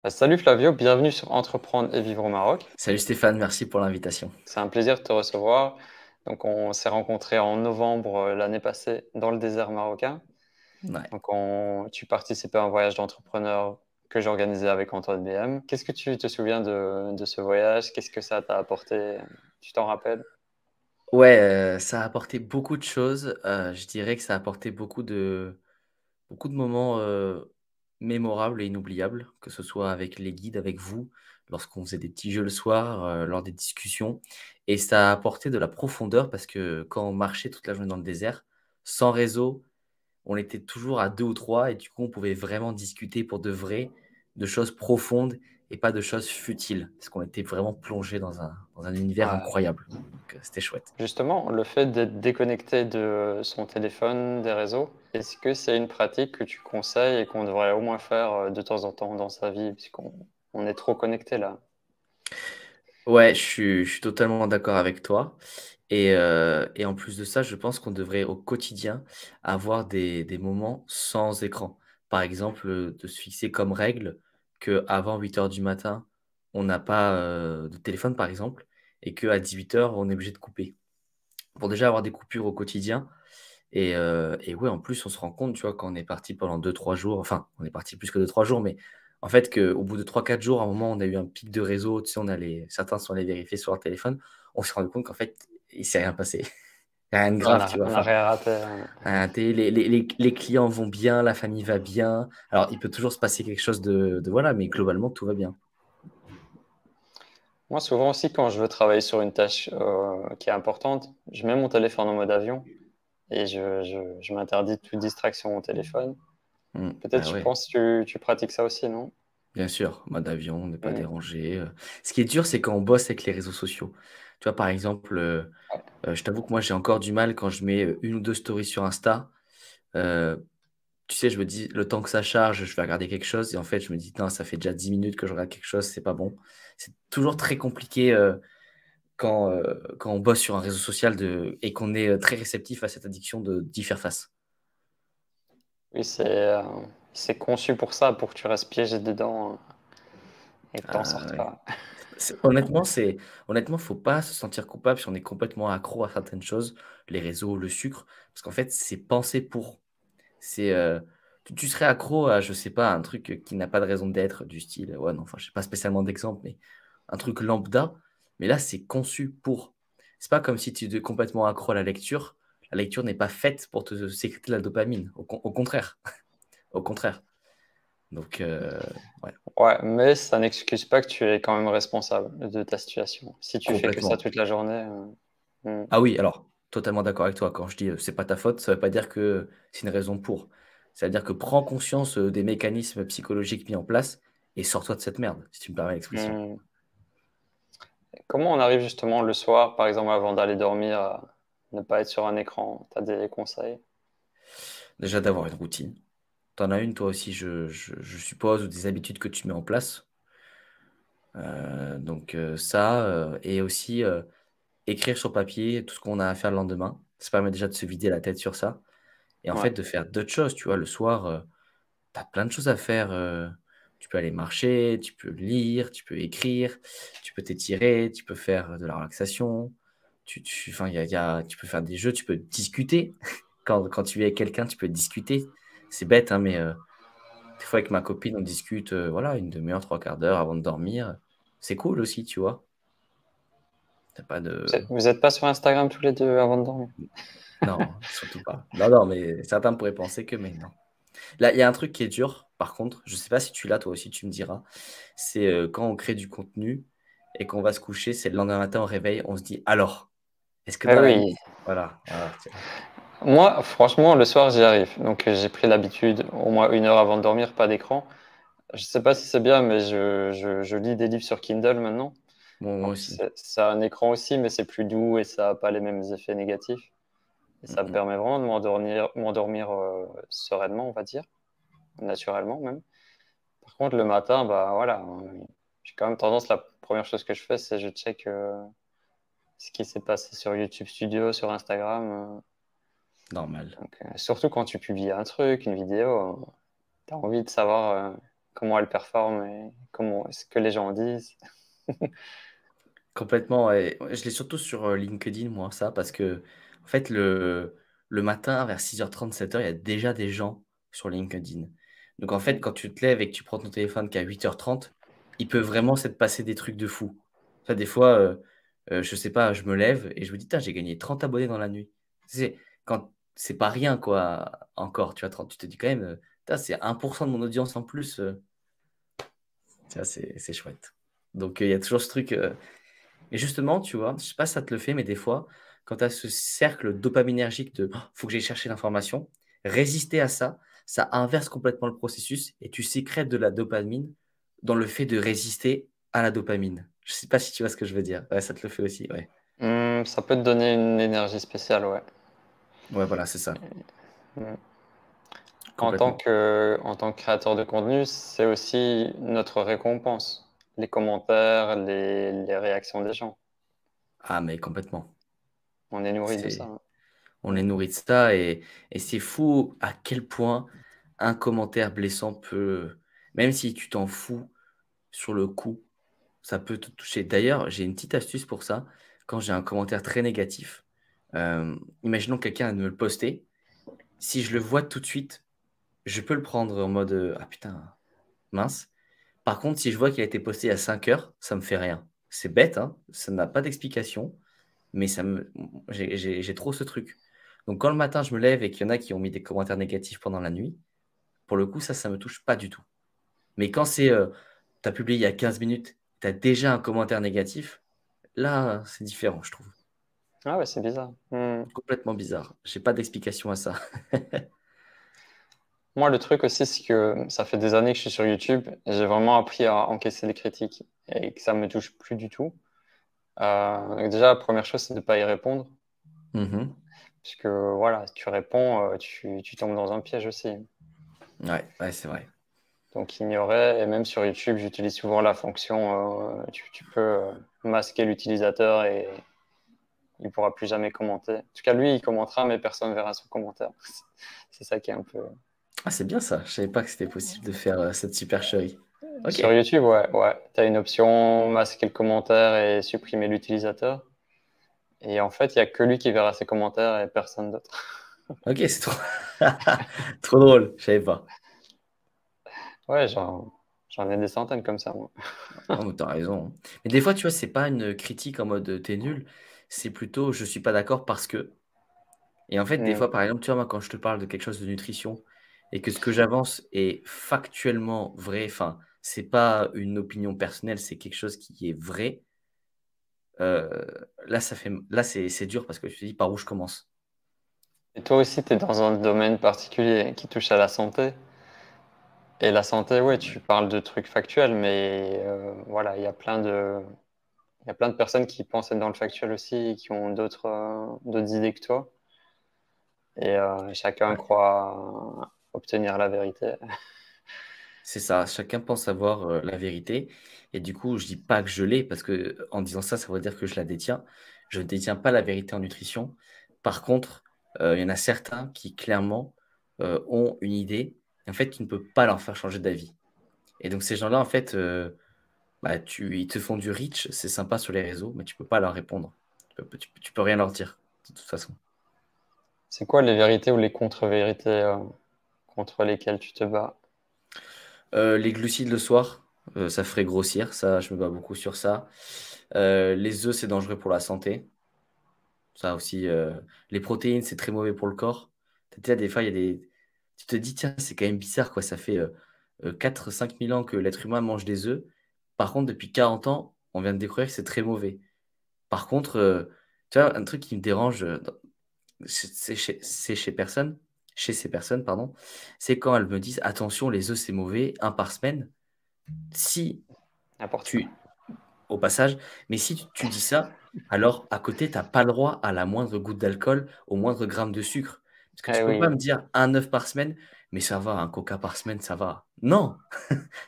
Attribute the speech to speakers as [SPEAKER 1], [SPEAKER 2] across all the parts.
[SPEAKER 1] Salut Flavio, bienvenue sur Entreprendre et vivre au Maroc.
[SPEAKER 2] Salut Stéphane, merci pour l'invitation.
[SPEAKER 1] C'est un plaisir de te recevoir. Donc, on s'est rencontrés en novembre l'année passée dans le désert marocain.
[SPEAKER 2] Ouais.
[SPEAKER 1] Donc, tu participais à un voyage d'entrepreneur que j'organisais avec Antoine BM. Qu'est-ce que tu te souviens de ce voyage? Qu'est-ce que ça t'a apporté? Tu t'en rappelles?
[SPEAKER 2] Ouais, ça a apporté beaucoup de choses. Je dirais que ça a apporté beaucoup de moments mémorables et inoubliables, que ce soit avec les guides, avec vous, lorsqu'on faisait des petits jeux le soir, lors des discussions. Et ça a apporté de la profondeur parce que quand on marchait toute la journée dans le désert, sans réseau, on était toujours à deux ou trois et du coup, on pouvait vraiment discuter pour de vrai, de choses profondes et pas de choses futiles, parce qu'on était vraiment plongé dans un univers
[SPEAKER 1] Ouais.
[SPEAKER 2] incroyable. Donc, c'était chouette.
[SPEAKER 1] Justement, le fait d'être déconnecté de son téléphone, des réseaux, est-ce que c'est une pratique que tu conseilles et qu'on devrait au moins faire de temps en temps dans sa vie, puisqu'on est trop connecté là?
[SPEAKER 2] Ouais, je suis totalement d'accord avec toi. Et en plus de ça, je pense qu'on devrait au quotidien avoir des moments sans écran. Par exemple, de se fixer comme règle qu'avant 8 heures du matin, on n'a pas de téléphone, par exemple, et qu'à 18 heures, on est obligé de couper. Pour déjà avoir des coupures au quotidien. Et ouais, en plus, on se rend compte, tu vois, quand on est parti pendant deux trois jours, enfin, on est parti plus que deux trois jours, mais en fait, qu'au bout de trois quatre jours, à un moment, on a eu un pic de réseau, tu sais, certains sont allés vérifier sur leur téléphone, on s'est rendu compte qu'en fait, il s'est rien passé. Rien de grave, tu vois.
[SPEAKER 1] On a
[SPEAKER 2] Enfin,
[SPEAKER 1] rien raté, hein.
[SPEAKER 2] les clients vont bien, la famille va bien. Alors, il peut toujours se passer quelque chose voilà, mais globalement, tout va bien.
[SPEAKER 1] Moi, souvent aussi, quand je veux travailler sur une tâche qui est importante, je mets mon téléphone en mode avion et je m'interdis toute distraction au téléphone. Peut-être
[SPEAKER 2] Bah
[SPEAKER 1] tu
[SPEAKER 2] ouais.
[SPEAKER 1] penses que tu pratiques ça aussi, non?
[SPEAKER 2] Bien sûr, mode avion, ne pas
[SPEAKER 1] Mm.
[SPEAKER 2] déranger. Ce qui est dur, c'est quand on bosse avec les réseaux sociaux. Tu vois, par exemple, je t'avoue que moi, j'ai encore du mal quand je mets une ou deux stories sur Insta. Euh, Tu sais, je me dis, le temps que ça charge, je vais regarder quelque chose. Et en fait, je me dis, non, ça fait déjà 10 minutes que je regarde quelque chose, c'est pas bon. C'est toujours très compliqué quand on bosse sur un réseau social et qu'on est très réceptif à cette addiction d'y faire face.
[SPEAKER 1] Oui, c'est conçu pour ça, pour que tu restes piégé dedans et que t'en
[SPEAKER 2] Ah,
[SPEAKER 1] sortes
[SPEAKER 2] ouais.
[SPEAKER 1] pas.
[SPEAKER 2] Honnêtement, faut pas se sentir coupable si on est complètement accro à certaines choses, les réseaux, le sucre, parce qu'en fait, c'est pensé pour. C'est, tu serais accro à, je sais pas, un truc qui n'a pas de raison d'être, du style, ouais, non, enfin, je sais pas spécialement d'exemple, mais un truc lambda. Mais là, c'est conçu pour. C'est pas comme si tu étais complètement accro à la lecture. La lecture n'est pas faite pour te sécréter de la dopamine. Au contraire. Au contraire. Donc, ouais,
[SPEAKER 1] Ouais, mais ça n'excuse pas que tu es quand même responsable de ta situation. Si tu fais que ça
[SPEAKER 2] complètement.
[SPEAKER 1] toute la journée,
[SPEAKER 2] Ah oui, alors, totalement d'accord avec toi. Quand je dis c'est pas ta faute, ça veut pas dire que c'est une raison pour. Ça veut dire que prends conscience des mécanismes psychologiques mis en place et sors-toi de cette merde, si tu me permets l'expression.
[SPEAKER 1] hmm. Comment on arrive justement le soir, par exemple, avant d'aller dormir, à ne pas être sur un écran? Tu as des conseils?
[SPEAKER 2] Déjà d'avoir une routine. T'en as une, toi aussi, je suppose, ou des habitudes que tu mets en place. Donc ça, et aussi écrire sur papier tout ce qu'on a à faire le lendemain. Ça permet déjà de se vider la tête sur ça. Et en
[SPEAKER 1] Ouais.
[SPEAKER 2] fait, de faire d'autres choses, tu vois, le soir, tu as plein de choses à faire. Tu peux aller marcher, tu peux lire, tu peux écrire, tu peux t'étirer, tu peux faire de la relaxation. Enfin, tu peux faire des jeux, tu peux discuter. Quand tu es avec quelqu'un, tu peux discuter. C'est bête, hein, mais des fois, avec ma copine, on discute voilà, une demi-heure, trois quarts d'heure avant de dormir. C'est cool aussi, tu vois. T'as pas de...
[SPEAKER 1] Vous êtes pas sur Instagram tous les deux avant de dormir?
[SPEAKER 2] Non, surtout pas. Non, non, mais certains pourraient penser que, mais non. Là, il y a un truc qui est dur, par contre. Je sais pas si tu l'as, toi aussi, tu me diras. C'est quand on crée du contenu et qu'on va se coucher, c'est le lendemain matin au réveil, on se dit, alors, est-ce que
[SPEAKER 1] Eh
[SPEAKER 2] dans la nuit...
[SPEAKER 1] oui.
[SPEAKER 2] Voilà, voilà, tu vois.
[SPEAKER 1] Moi, franchement, le soir, j'y arrive. Donc, j'ai pris l'habitude, au moins une heure avant de dormir, pas d'écran. Je sais pas si c'est bien, mais je lis des livres sur Kindle maintenant.
[SPEAKER 2] Moi
[SPEAKER 1] Donc,
[SPEAKER 2] aussi.
[SPEAKER 1] c'est un écran aussi, mais c'est plus doux et ça n'a pas les mêmes effets négatifs. Et
[SPEAKER 2] Mm,
[SPEAKER 1] ça me
[SPEAKER 2] mm.
[SPEAKER 1] permet vraiment de m'endormir sereinement, on va dire, naturellement même. Par contre, le matin, bah voilà, j'ai quand même tendance, la première chose que je fais, c'est je check ce qui s'est passé sur YouTube Studio, sur Instagram.
[SPEAKER 2] Normal.
[SPEAKER 1] Surtout quand tu publies un truc, une vidéo, tu as envie de savoir. comment elle performe et comment ce que les gens en disent.
[SPEAKER 2] Complètement, ouais. Ouais, je l'ai surtout sur LinkedIn, moi, ça, parce que, en fait, le matin, vers 6h30, 7h, il y a déjà des gens sur LinkedIn. Donc, en fait,
[SPEAKER 1] Mm.
[SPEAKER 2] quand tu te lèves et que tu prends ton téléphone qu'à 8h30, il peut vraiment s'être passé des trucs de fou. Enfin, des fois, je sais pas, je me lève et je me dis, j'ai gagné 30 abonnés dans la nuit. Quand c'est pas rien, quoi, encore, tu vois, 30, tu te dis quand même, c'est 1% de mon audience en plus. Tu vois, c'est chouette. Donc, il y a toujours ce truc. Et justement, tu vois, je sais pas si ça te le fait, mais des fois, quand tu as ce cercle dopaminergique de faut que j'aille chercher l'information, résister à ça, ça inverse complètement le processus et tu sécrètes de la dopamine dans le fait de résister à la dopamine. Je sais pas si tu vois ce que je veux dire. Ouais, ça te le fait aussi, ouais.
[SPEAKER 1] Ça peut te donner une énergie spéciale, ouais.
[SPEAKER 2] Ouais, voilà, c'est ça,
[SPEAKER 1] Mm.
[SPEAKER 2] complètement.
[SPEAKER 1] En tant que créateur de contenu, c'est aussi notre récompense. Les commentaires, les réactions des gens.
[SPEAKER 2] Ah, mais complètement.
[SPEAKER 1] On est nourri de ça,
[SPEAKER 2] C'est,
[SPEAKER 1] hein.
[SPEAKER 2] on est nourri de ça et c'est fou à quel point un commentaire blessant peut, même si tu t'en fous sur le coup, ça peut te toucher. D'ailleurs, j'ai une petite astuce pour ça. Quand j'ai un commentaire très négatif, imaginons que quelqu'un vient de me le poster. Si je le vois tout de suite, je peux le prendre en mode ah putain, mince. Par contre, si je vois qu'il a été posté à 5 heures, ça me fait rien. C'est bête, hein, ça n'a pas d'explication, mais j'ai trop ce truc. Donc, quand le matin je me lève et qu'il y en a qui ont mis des commentaires négatifs pendant la nuit, pour le coup, ça me touche pas du tout. Mais quand c'est tu as publié il y a 15 minutes, tu as déjà un commentaire négatif, là, c'est différent, je trouve.
[SPEAKER 1] Ah ouais, c'est bizarre.
[SPEAKER 2] Complètement bizarre. J'ai pas d'explication à ça.
[SPEAKER 1] Moi, le truc aussi, c'est que ça fait des années que je suis sur YouTube et j'ai vraiment appris à encaisser les critiques et que ça me touche plus du tout. Déjà, la première chose, c'est de ne pas y répondre.
[SPEAKER 2] Mhm.
[SPEAKER 1] Puisque voilà, si tu réponds, tu tombes dans un piège aussi.
[SPEAKER 2] Ouais, ouais, c'est vrai.
[SPEAKER 1] Donc ignorer, et même sur YouTube, j'utilise souvent la fonction, tu peux masquer l'utilisateur et il ne pourra plus jamais commenter. En tout cas, lui, il commentera, mais personne ne verra son commentaire. C'est ça qui est un peu...
[SPEAKER 2] Ah, c'est bien ça. Je savais pas que c'était possible de faire cette supercherie. Ok.
[SPEAKER 1] Sur YouTube, ouais. Tu as une option masquer le commentaire et supprimer l'utilisateur. Et en fait, il n'y a que lui qui verra ses commentaires et personne d'autre.
[SPEAKER 2] Ok, c'est trop... trop drôle. Je savais pas.
[SPEAKER 1] Ouais, j'en ai des centaines comme ça, moi.
[SPEAKER 2] Oh, mais t'as raison. Mais des fois, tu vois, c'est pas une critique en mode t'es nul. C'est plutôt je suis pas d'accord parce que. Et en fait, des
[SPEAKER 1] Mm.
[SPEAKER 2] fois, par exemple, tu vois, moi, quand je te parle de quelque chose de nutrition et que ce que j'avance est factuellement vrai, enfin, c'est pas une opinion personnelle, c'est quelque chose qui est vrai. Là, là, c'est dur parce que tu te dis par où je commence.
[SPEAKER 1] Et toi aussi, tu es dans un domaine particulier qui touche à la santé. Et la santé, ouais, tu parles de trucs factuels, mais voilà, il y a plein de personnes qui pensent être dans le factuel aussi et qui ont d'autres idées que toi. Et chacun
[SPEAKER 2] Ouais.
[SPEAKER 1] croit obtenir la vérité.
[SPEAKER 2] C'est ça, chacun pense avoir la vérité. Et du coup, je dis pas que je l'ai, parce que en disant ça, ça veut dire que je la détiens. Je ne détiens pas la vérité en nutrition. Par contre, il y en a certains qui clairement ont une idée. Et en fait, tu ne peux pas leur faire changer d'avis. Et donc, ces gens-là, en fait, bah, ils te font du reach, c'est sympa sur les réseaux, mais tu peux pas leur répondre. Tu peux rien leur dire, de toute façon.
[SPEAKER 1] C'est quoi les vérités ou les contre-vérités contre lesquelles tu te bats?
[SPEAKER 2] Les glucides le soir, ça ferait grossir. Ça, je me bats beaucoup sur ça. Les œufs, c'est dangereux pour la santé. Ça aussi, les protéines, c'est très mauvais pour le corps. Tu sais, des fois, il y a des. Tu te dis, tiens, c'est quand même bizarre, quoi. Ça fait 4-5 000 ans que l'être humain mange des œufs. Par contre, depuis 40 ans, on vient de découvrir que c'est très mauvais. Par contre, tu vois, un truc qui me dérange, c'est chez ces personnes, pardon, c'est quand elles me disent, attention, les œufs, c'est mauvais, un par semaine. Si
[SPEAKER 1] N'importe quoi.
[SPEAKER 2] tu, au passage. Mais si tu dis ça, alors à côté, tu as pas le droit à la moindre goutte d'alcool, au moindre gramme de sucre. Parce que tu
[SPEAKER 1] Eh
[SPEAKER 2] peux pas
[SPEAKER 1] oui.
[SPEAKER 2] me dire un œuf par semaine, mais ça va, un coca par semaine, ça va. Non,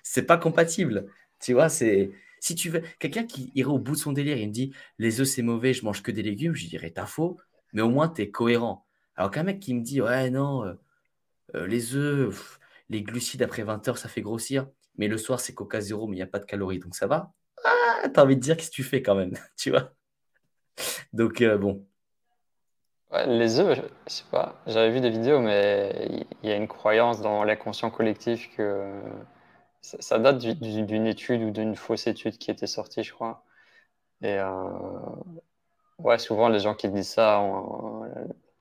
[SPEAKER 2] c'est pas compatible. Tu vois, c'est si tu veux quelqu'un qui irait au bout de son délire, il me dit les œufs c'est mauvais, je mange que des légumes, je dirais t'as faux, mais au moins tu es cohérent. Alors qu'un mec qui me dit ouais non, les œufs, les glucides après 20 heures, ça fait grossir. Mais le soir, c'est Coca zéro, mais il n'y a pas de calories, donc ça va. Ah, t'as envie de dire qu'est-ce que tu fais quand même, tu vois. Donc, bon.
[SPEAKER 1] Ouais, les œufs, je sais pas, j'avais vu des vidéos, mais il y a une croyance dans l'inconscient collectif que ça date d'une étude ou d'une fausse étude qui était sortie, je crois. Et ouais, souvent les gens qui disent ça,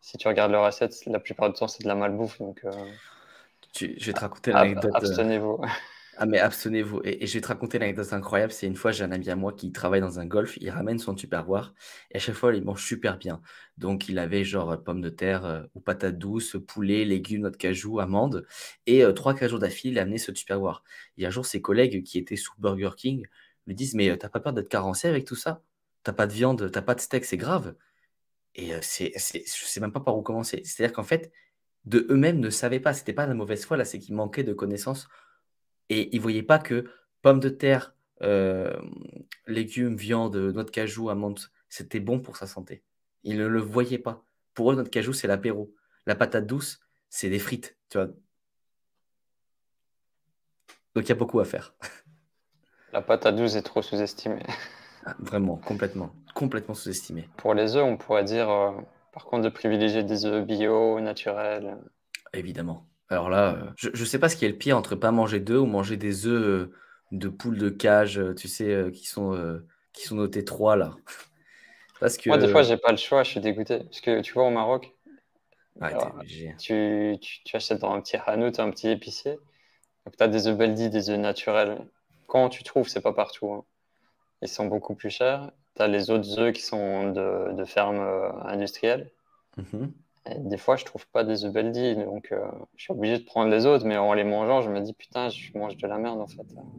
[SPEAKER 1] si tu regardes leur assiette, la plupart du temps c'est de la malbouffe, donc
[SPEAKER 2] Je vais te raconter l'anecdote.
[SPEAKER 1] abstenez-vous.
[SPEAKER 2] Ah, mais abstenez-vous. Et je vais te raconter l'anecdote incroyable. C'est une fois, j'ai un ami à moi qui travaille dans un golf. Il ramène son tupperware et à chaque fois, il mange super bien. Donc, il avait genre pommes de terre ou patates douces, poulet, légumes, noix de cajou, amandes. Et 3-4 jours d'affilée, il a amené ce tupperware. Et un jour, ses collègues qui étaient sous Burger King lui disent, mais t'as pas peur d'être carencé avec tout ça? T'as pas de viande, t'as pas de steak, c'est grave. Et je sais même pas par où commencer. C'est-à-dire qu'en fait, de eux-mêmes ne savaient pas. C'était pas de la mauvaise foi, là, c'est qu'ils manquaient de connaissances et ils ne voyaient pas que pommes de terre, légumes, viande, noix de cajou, amandes, c'était bon pour sa santé. Ils ne le voyaient pas. Pour eux, noix de cajou, c'est l'apéro. La patate douce, c'est des frites, tu vois. Donc il y a beaucoup à faire.
[SPEAKER 1] La patate douce est trop sous-estimée.
[SPEAKER 2] Ah, vraiment, complètement, complètement sous-estimé.
[SPEAKER 1] Pour les œufs, on pourrait dire, par contre, de privilégier des œufs bio, naturels.
[SPEAKER 2] Évidemment. Alors là, je ne sais pas ce qui est le pire entre pas manger d'œufs ou manger des œufs de poules de cage, tu sais, qui sont notés 3 là. Parce
[SPEAKER 1] Moi, des fois,
[SPEAKER 2] que.
[SPEAKER 1] j'ai pas le choix, je suis dégoûté. Parce que tu vois, au Maroc,
[SPEAKER 2] Ouais,
[SPEAKER 1] alors, tu achètes dans un petit hanout, un petit épicier. Donc, tu as des œufs Beldi, des œufs naturels. Quand tu trouves, c'est pas partout, hein. Ils sont beaucoup plus chers. Tu as les autres œufs qui sont de fermes industrielles.
[SPEAKER 2] Mhm.
[SPEAKER 1] Et des fois, je trouve pas des œufs Beldi. Donc, je suis obligé de prendre les autres. Mais en les mangeant, je me dis, putain, je mange de la merde, en fait. Mais bon.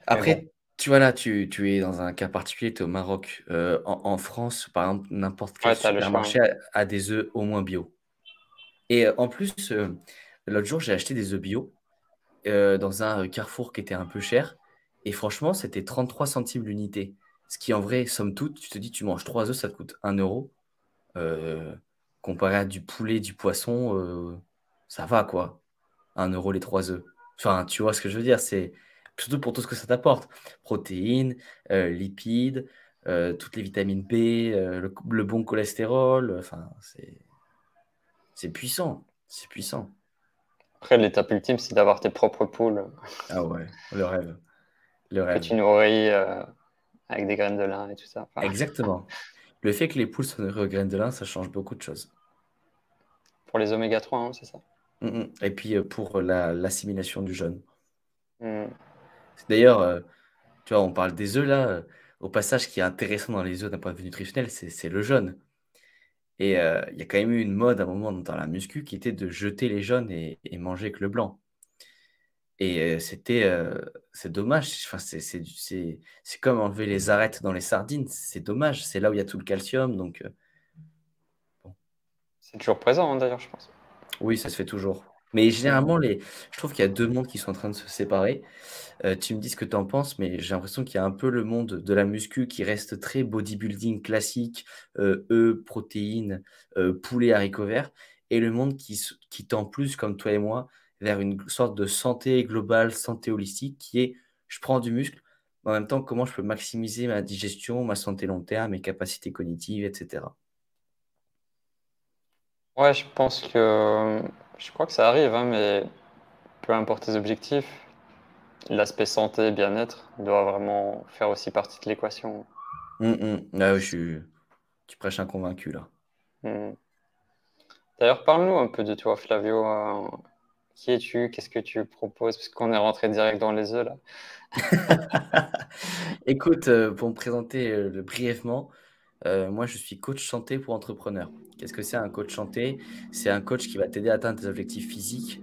[SPEAKER 2] Après, tu vois là, tu es dans un cas particulier, tu es au Maroc. En France, par exemple, n'importe quel
[SPEAKER 1] Ouais, tu as le choix,
[SPEAKER 2] supermarché
[SPEAKER 1] hein.
[SPEAKER 2] a des œufs au moins bio. Et en plus, l'autre jour, j'ai acheté des œufs bio dans un Carrefour qui était un peu cher. Et franchement, c'était 33 centimes l'unité. Ce qui, en vrai, somme toute, tu te dis, tu manges 3 œufs, ça te coûte 1 euro. Euh, Comparé à du poulet, du poisson, ça va quoi. 1 euro les 3 œufs. Enfin, tu vois ce que je veux dire, c'est surtout pour tout ce que ça t'apporte. Protéines, lipides, toutes les vitamines B, le bon cholestérol, enfin, c'est puissant, c'est puissant.
[SPEAKER 1] Après, l'étape ultime, c'est d'avoir tes propres poules
[SPEAKER 2] Ah ouais, le rêve, le
[SPEAKER 1] que
[SPEAKER 2] rêve.
[SPEAKER 1] tu nourris avec des graines de lin et tout ça. Enfin,
[SPEAKER 2] Exactement. Le fait que les poules soient nourries aux graines de lin, ça change beaucoup de choses.
[SPEAKER 1] pour les oméga 3, hein, c'est ça.
[SPEAKER 2] Et puis pour l'assimilation du jeûne.
[SPEAKER 1] Mm.
[SPEAKER 2] D'ailleurs, tu vois, on parle des œufs là. Au passage, ce qui est intéressant dans les œufs d'un point de vue nutritionnel, c'est le jaune. Et il y a quand même eu une mode à un moment dans la muscu qui était de jeter les jaunes et manger que le blanc. Et c'est dommage. Enfin, c'est comme enlever les arêtes dans les sardines. C'est dommage. C'est là où il y a tout le calcium. Donc, bon.
[SPEAKER 1] C'est toujours présent, hein, d'ailleurs, je pense.
[SPEAKER 2] Oui, ça se fait toujours. Mais
[SPEAKER 1] Mm.
[SPEAKER 2] généralement, je trouve qu'il y a deux mondes qui sont en train de se séparer. Tu me dis ce que tu en penses, mais j'ai l'impression qu'il y a un peu le monde de la muscu qui reste très bodybuilding classique, œufs, protéines, poulet, haricots verts, et le monde qui tend plus, comme toi et moi, vers une sorte de santé globale, santé holistique, qui est je prends du muscle, mais en même temps, comment je peux maximiser ma digestion, ma santé long terme, mes capacités cognitives, etc.
[SPEAKER 1] Ouais, je pense que. Je crois que ça arrive, hein, mais peu importe tes objectifs, l'aspect santé, bien-être doit vraiment faire aussi partie de l'équation.
[SPEAKER 2] Ah oui, tu prêches un convaincu là.
[SPEAKER 1] Mm. D'ailleurs, parle-nous un peu de toi, Flavio. Qui es-tu? Qu'est-ce que tu proposes? Parce qu'on est rentré direct dans les œufs, là.
[SPEAKER 2] Écoute, pour me présenter brièvement, moi je suis coach santé pour entrepreneurs. Qu'est-ce que c'est un coach santé? C'est un coach qui va t'aider à atteindre tes objectifs physiques,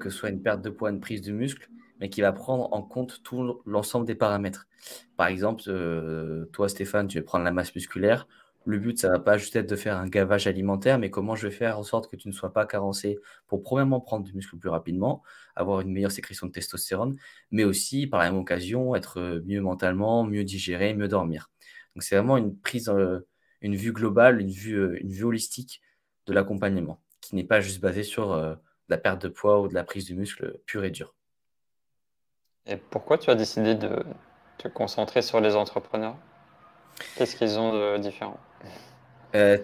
[SPEAKER 2] que ce soit une perte de poids, une prise de muscle, mais qui va prendre en compte tout l'ensemble des paramètres. Par exemple, toi Stéphane, tu veux prendre la masse musculaire. Le but, ça va pas juste être de faire un gavage alimentaire, mais comment je vais faire en sorte que tu ne sois pas carencé pour premièrement prendre du muscle plus rapidement, avoir une meilleure sécrétion de testostérone, mais aussi par la même occasion être mieux mentalement, mieux digérer, mieux dormir. Donc c'est vraiment une vue globale, une vue holistique de l'accompagnement, qui n'est pas juste basée sur la perte de poids ou de la prise de muscle pure et dure.
[SPEAKER 1] Et pourquoi tu as décidé de te concentrer sur les entrepreneurs? Qu'est-ce qu'ils ont de différent?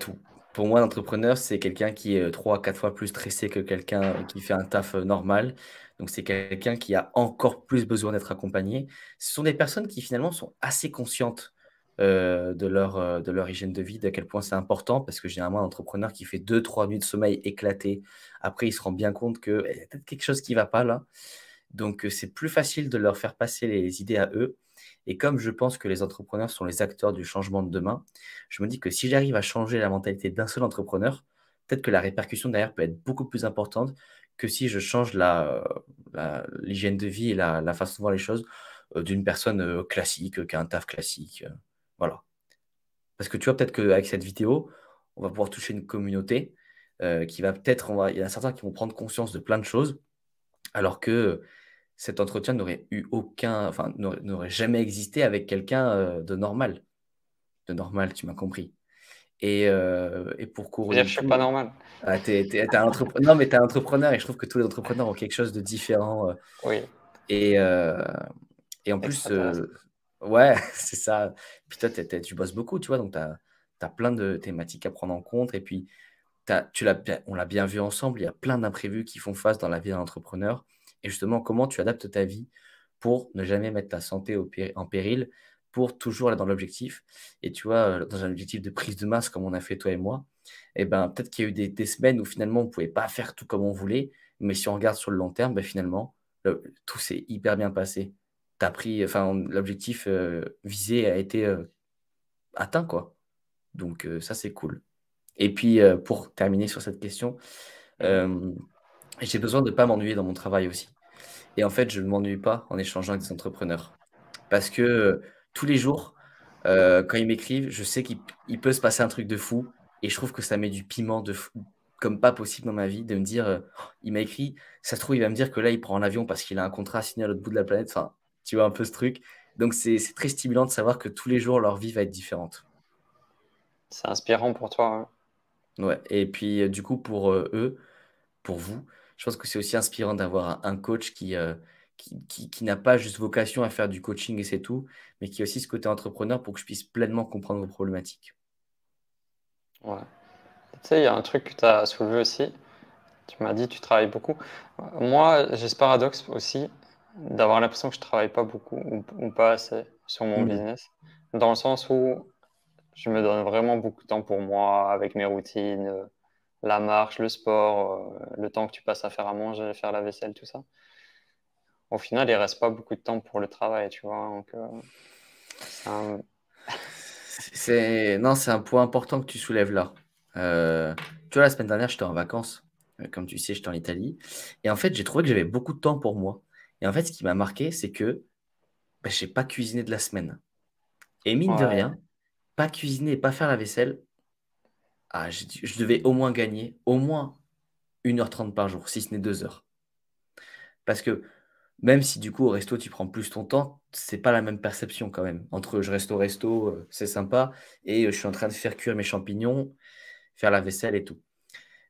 [SPEAKER 2] Tout. Pour moi, l'entrepreneur, c'est quelqu'un qui est 3 à 4 fois plus stressé que quelqu'un qui fait un taf normal. Donc, c'est quelqu'un qui a encore plus besoin d'être accompagné. Ce sont des personnes qui finalement sont assez conscientes de leur hygiène de vie, d'à quel point c'est important, parce que généralement, un entrepreneur qui fait 2 3 nuits de sommeil éclatées, après, il se rend bien compte qu'il y a peut-être quelque chose qui ne va pas là. Donc, c'est plus facile de leur faire passer les idées à eux. Et comme je pense que les entrepreneurs sont les acteurs du changement de demain, je me dis que si j'arrive à changer la mentalité d'un seul entrepreneur, peut-être que la répercussion derrière peut être beaucoup plus importante que si je change l'hygiène de vie et la façon de voir les choses d'une personne classique, qui a un taf classique. Voilà. Parce que tu vois, peut-être qu'avec cette vidéo, on va pouvoir toucher une communauté qui va peut-être, il y en a certains qui vont prendre conscience de plein de choses, alors que cet entretien n'aurait eu aucun, enfin, n'aurait jamais existé avec quelqu'un de normal. De normal, tu m'as compris. Et pour
[SPEAKER 1] Dire
[SPEAKER 2] couronner
[SPEAKER 1] je
[SPEAKER 2] le
[SPEAKER 1] suis pas
[SPEAKER 2] tout,
[SPEAKER 1] normal.
[SPEAKER 2] t'es un entrepreneur, non, mais tu es un entrepreneur et je trouve que tous les entrepreneurs ont quelque chose de différent.
[SPEAKER 1] Oui,
[SPEAKER 2] Et, euh, et en plus,
[SPEAKER 1] extraterrestre.
[SPEAKER 2] ouais, c'est ça. Puis toi, tu bosses beaucoup, tu vois, donc tu as plein de thématiques à prendre en compte. Et puis, on l'a bien vu ensemble, il y a plein d'imprévus qui font face dans la vie d'un entrepreneur. Et justement, comment tu adaptes ta vie pour ne jamais mettre ta santé en péril, pour toujours aller dans l'objectif. Et tu vois, dans un objectif de prise de masse comme on a fait toi et moi, eh ben, peut-être qu'il y a eu des semaines où finalement on ne pouvait pas faire tout comme on voulait, mais si on regarde sur le long terme, ben, finalement, tout s'est hyper bien passé. Enfin, l'objectif visé a été atteint, quoi. Donc ça, c'est cool. Et puis, pour terminer sur cette question,
[SPEAKER 1] Mhm.
[SPEAKER 2] euh, j'ai besoin de ne pas m'ennuyer dans mon travail aussi. Et en fait, je ne m'ennuie pas en échangeant avec des entrepreneurs. Parce que tous les jours, quand ils m'écrivent, je sais qu'il peut se passer un truc de fou. Et je trouve que ça met du piment de fou, comme pas possible dans ma vie, de me dire, oh, il m'a écrit, ça se trouve, il va me dire que là, il prend l'avion parce qu'il a un contrat signé à l'autre bout de la planète. Enfin, tu vois un peu ce truc. Donc, c'est très stimulant de savoir que tous les jours, leur vie va être différente.
[SPEAKER 1] C'est inspirant pour toi, hein.
[SPEAKER 2] Ouais. Et puis, du coup, pour eux, pour vous. Je pense que c'est aussi inspirant d'avoir un coach qui n'a pas juste vocation à faire du coaching et c'est tout, mais qui a aussi ce côté entrepreneur pour que je puisse pleinement comprendre vos problématiques.
[SPEAKER 1] Ouais. Tu sais, il y a un truc que tu as soulevé aussi. Tu m'as dit tu travailles beaucoup. Moi, j'ai ce paradoxe aussi d'avoir l'impression que je travaille pas beaucoup ou pas assez sur mon
[SPEAKER 2] Mhm.
[SPEAKER 1] business. Dans le sens où je me donne vraiment beaucoup de temps pour moi, avec mes routines, la marche, le sport, le temps que tu passes à faire à manger, faire la vaisselle, tout ça. Au final, il reste pas beaucoup de temps pour le travail, tu vois. Donc, c'est un...
[SPEAKER 2] Non, c'est un point important que tu soulèves là. Tu vois, la semaine dernière, j'étais en vacances. Comme tu sais, j'étais en Italie. Et en fait, j'ai trouvé que j'avais beaucoup de temps pour moi. Et en fait, ce qui m'a marqué, c'est que ben, je n'ai pas cuisiné de la semaine. Et mine de
[SPEAKER 1] Ouais,
[SPEAKER 2] rien, pas cuisiner et pas faire la vaisselle, je devais au moins gagner au moins 1h30 par jour, si ce n'est 2 heures. Parce que même si du coup au resto tu prends plus ton temps, c'est pas la même perception quand même. Entre je reste au resto, c'est sympa, et je suis en train de faire cuire mes champignons, faire la vaisselle et tout.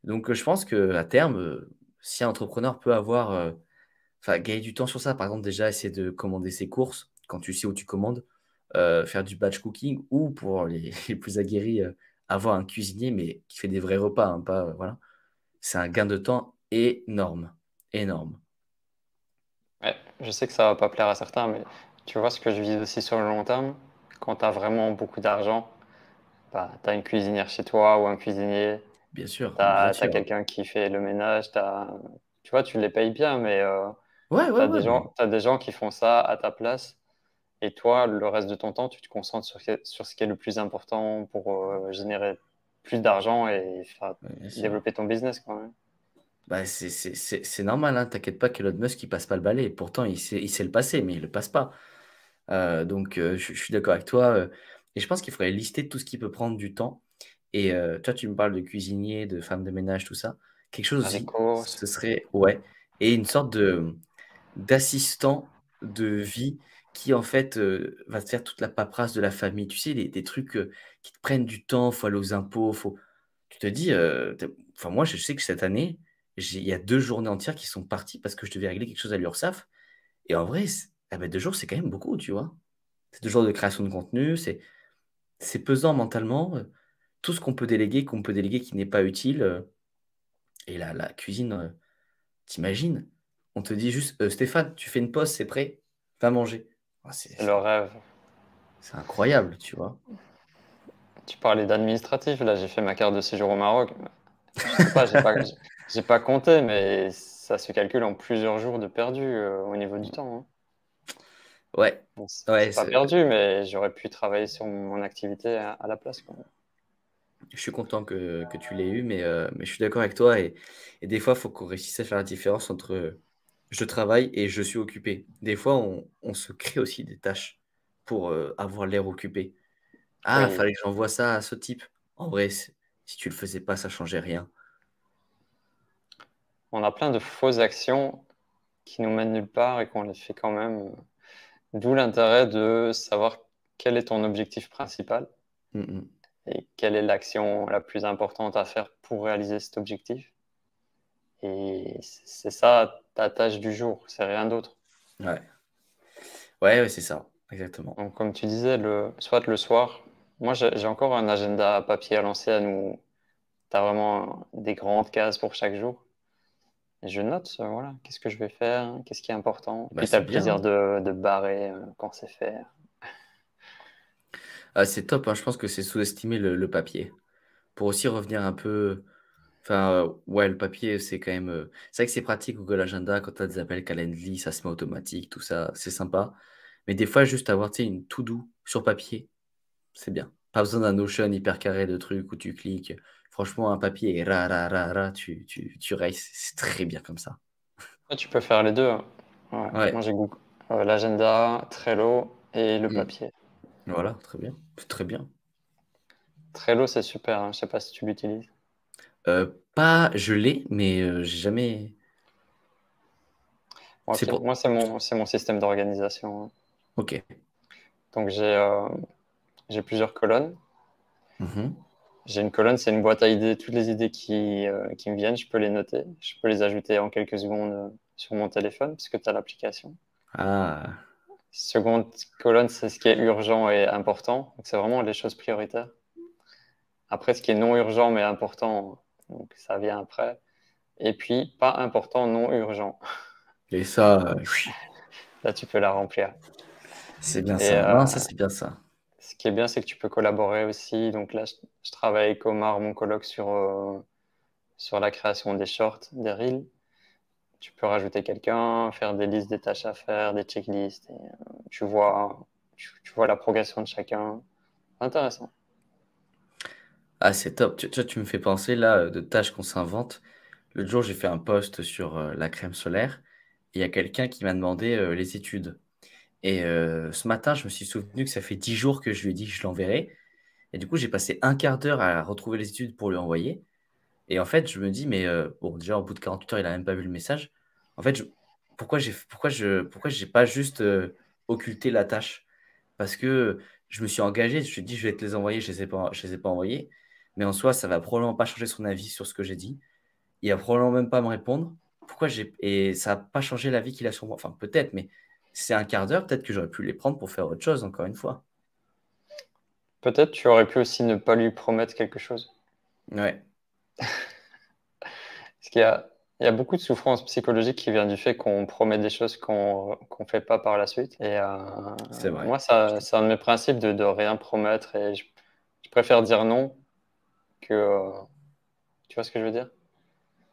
[SPEAKER 2] Donc je pense que à terme, si un entrepreneur peut avoir, enfin gagner du temps sur ça, par exemple déjà essayer de commander ses courses quand tu sais où tu commandes, faire du batch cooking ou pour les, les plus aguerris, avoir un cuisinier mais qui fait des vrais repas, hein, pas voilà. C'est un gain de temps énorme, énorme.
[SPEAKER 1] ouais. Je sais que ça va pas plaire à certains, mais tu vois ce que je vis aussi sur le long terme, quand tu as vraiment beaucoup d'argent, bah, tu as une cuisinière chez toi ou un cuisinier,
[SPEAKER 2] Bien sûr,
[SPEAKER 1] tu
[SPEAKER 2] bien
[SPEAKER 1] as,
[SPEAKER 2] sûr.
[SPEAKER 1] quelqu'un qui fait le ménage, tu vois, tu les payes bien, mais
[SPEAKER 2] Ouais,
[SPEAKER 1] tu
[SPEAKER 2] ouais,
[SPEAKER 1] as
[SPEAKER 2] ouais, mais
[SPEAKER 1] t'as des gens qui font ça à ta place. Et toi, le reste de ton temps, tu te concentres sur ce qui est le plus important pour générer plus d'argent et
[SPEAKER 2] ouais, bien sûr.
[SPEAKER 1] développer ton business quand même.
[SPEAKER 2] Bah, c'est normal, hein. T'inquiète pas qu'Elon Musk, il passe pas le balai. Pourtant, il sait le passer, mais il le passe pas. Donc, je suis d'accord avec toi. Et je pense qu'il faudrait lister tout ce qui peut prendre du temps. Et toi, tu me parles de cuisinier, de femme de ménage, tout ça. Quelque chose
[SPEAKER 1] Faire les
[SPEAKER 2] aussi,
[SPEAKER 1] courses.
[SPEAKER 2] ce serait, ouais, et une sorte d'assistant de vie qui, en fait, va te faire toute la paperasse de la famille. Tu sais, des trucs qui te prennent du temps, faut aller aux impôts, faut... Tu te dis, enfin, moi, je sais que cette année, il y a 2 journées entières qui sont parties parce que je devais régler quelque chose à l'URSSAF. Et en vrai, Ah ben, 2 jours, c'est quand même beaucoup, tu vois. C'est 2 jours de création de contenu, c'est pesant mentalement. Tout ce qu'on peut déléguer qui n'est pas utile. Et la cuisine, t'imagines? On te dit juste: Stéphane, tu fais une pause, c'est prêt, va manger». Ah,
[SPEAKER 1] C'est le rêve.
[SPEAKER 2] c'est incroyable, tu vois?
[SPEAKER 1] Tu parlais d'administratif, là, j'ai fait ma carte de séjour au Maroc. Je sais pas, j'ai pas compté, mais ça se calcule en plusieurs jours de perdu au niveau du temps, hein.
[SPEAKER 2] Ouais,
[SPEAKER 1] Bon,
[SPEAKER 2] ouais,
[SPEAKER 1] c'est pas perdu, mais j'aurais pu travailler sur mon activité à la place, quoi.
[SPEAKER 2] je suis content que tu l'aies eu, mais je suis d'accord avec toi et des fois, il faut qu'on réussisse à faire la différence entre, je travaille et je suis occupé. Des fois, on se crée aussi des tâches pour, avoir l'air occupé. «Ah,
[SPEAKER 1] Oui,
[SPEAKER 2] fallait que j'envoie ça à ce type». En vrai, si tu le faisais pas, ça changeait rien.
[SPEAKER 1] on a plein de fausses actions qui nous mènent nulle part et qu'on les fait quand même. D'où l'intérêt de savoir quel est ton objectif principal
[SPEAKER 2] Mmh mh.
[SPEAKER 1] et quelle est l'action la plus importante à faire pour réaliser cet objectif. Et c'est ça ta tâche du jour, c'est rien d'autre.
[SPEAKER 2] Ouais. Ouais, ouais, c'est ça, exactement.
[SPEAKER 1] Donc, comme tu disais, soit le soir, moi j'ai encore un agenda papier à l'ancienne où tu as vraiment des grandes cases pour chaque jour. Et je note, voilà, qu'est-ce que je vais faire, qu'est-ce qui est important.
[SPEAKER 2] Bah,
[SPEAKER 1] Puis tu as
[SPEAKER 2] c'est
[SPEAKER 1] le
[SPEAKER 2] bien,
[SPEAKER 1] plaisir
[SPEAKER 2] hein.
[SPEAKER 1] de barrer quand c'est fait.
[SPEAKER 2] Ah, c'est top, hein, je pense que c'est sous-estimer le papier. Pour aussi revenir un peu enfin, ouais, le papier, c'est quand même, c'est vrai que c'est pratique Google Agenda quand tu as des appels Calendly, ça se met automatique, tout ça, c'est sympa. Mais des fois, juste avoir, tu sais, une to do sur papier, c'est bien. Pas besoin d'un Notion hyper carré de trucs où tu cliques. Franchement, un papier et tu rayes, c'est très bien comme ça.
[SPEAKER 1] Ouais, tu peux faire les deux, hein. Ouais.
[SPEAKER 2] Ouais,
[SPEAKER 1] Moi j'ai Google, l'agenda, Trello et le
[SPEAKER 2] mmh,
[SPEAKER 1] papier.
[SPEAKER 2] voilà, très bien, c'est très bien.
[SPEAKER 1] Trello, c'est super, hein, je sais pas si tu l'utilises.
[SPEAKER 2] Pas je l'ai, mais j'ai jamais c'est
[SPEAKER 1] Ok,
[SPEAKER 2] pour
[SPEAKER 1] moi c'est mon système d'organisation, hein.
[SPEAKER 2] OK.
[SPEAKER 1] Donc j'ai plusieurs colonnes.
[SPEAKER 2] Mmh.
[SPEAKER 1] J'ai une colonne, c'est une boîte à idées, toutes les idées qui me viennent, je peux les noter. Je peux les ajouter en quelques secondes sur mon téléphone, puisque tu as l'application.
[SPEAKER 2] Ah,
[SPEAKER 1] Seconde colonne, c'est ce qui est urgent et important. Donc, c'est vraiment les choses prioritaires. Après, ce qui est non urgent mais important, donc ça vient après. Et puis, pas important, non urgent.
[SPEAKER 2] et ça,
[SPEAKER 1] Là, tu peux la remplir.
[SPEAKER 2] c'est bien
[SPEAKER 1] Et
[SPEAKER 2] ça. Non, ça, c'est bien ça.
[SPEAKER 1] ce qui est bien, c'est que tu peux collaborer aussi. Donc là, je travaille avec Omar, mon coloc, sur la création des shorts, des reels. Tu peux rajouter quelqu'un, faire des listes des tâches à faire, des checklists. Et, tu vois la progression de chacun. Intéressant.
[SPEAKER 2] Ah, c'est top. Tu me fais penser là, de tâches qu'on s'invente. L'autre jour, j'ai fait un post sur, la crème solaire et il y a quelqu'un qui m'a demandé, les études et ce matin, je me suis souvenu que ça fait 10 jours que je lui ai dit que je l'enverrais et du coup, j'ai passé un quart d'heure à retrouver les études pour lui envoyer et en fait, je me dis: «Mais bon, déjà, au bout de 48 heures, il a même pas vu le message». En fait, pourquoi j'ai pas juste, occulté la tâche? Parce que je me suis engagé, je me suis dit: «Je vais te les envoyer», je les ai pas envoyés, mais en soi, ça va probablement pas changer son avis sur ce que j'ai dit. Il va probablement même pas me répondre. Pourquoi j'ai et ça a pas changé l'avis qu'il a sur moi. Enfin, peut-être, mais c'est un quart d'heure, peut-être que j'aurais pu les prendre pour faire autre chose, encore une fois.
[SPEAKER 1] Peut-être tu aurais pu aussi ne pas lui promettre quelque chose.
[SPEAKER 2] Ouais,
[SPEAKER 1] Parce qu'il y a beaucoup de souffrance psychologique qui vient du fait qu'on promet des choses qu'on fait pas par la suite. Et
[SPEAKER 2] c'est vrai.
[SPEAKER 1] moi, c'est un de mes principes de rien promettre. Et je préfère dire non que. Tu vois ce que je veux dire?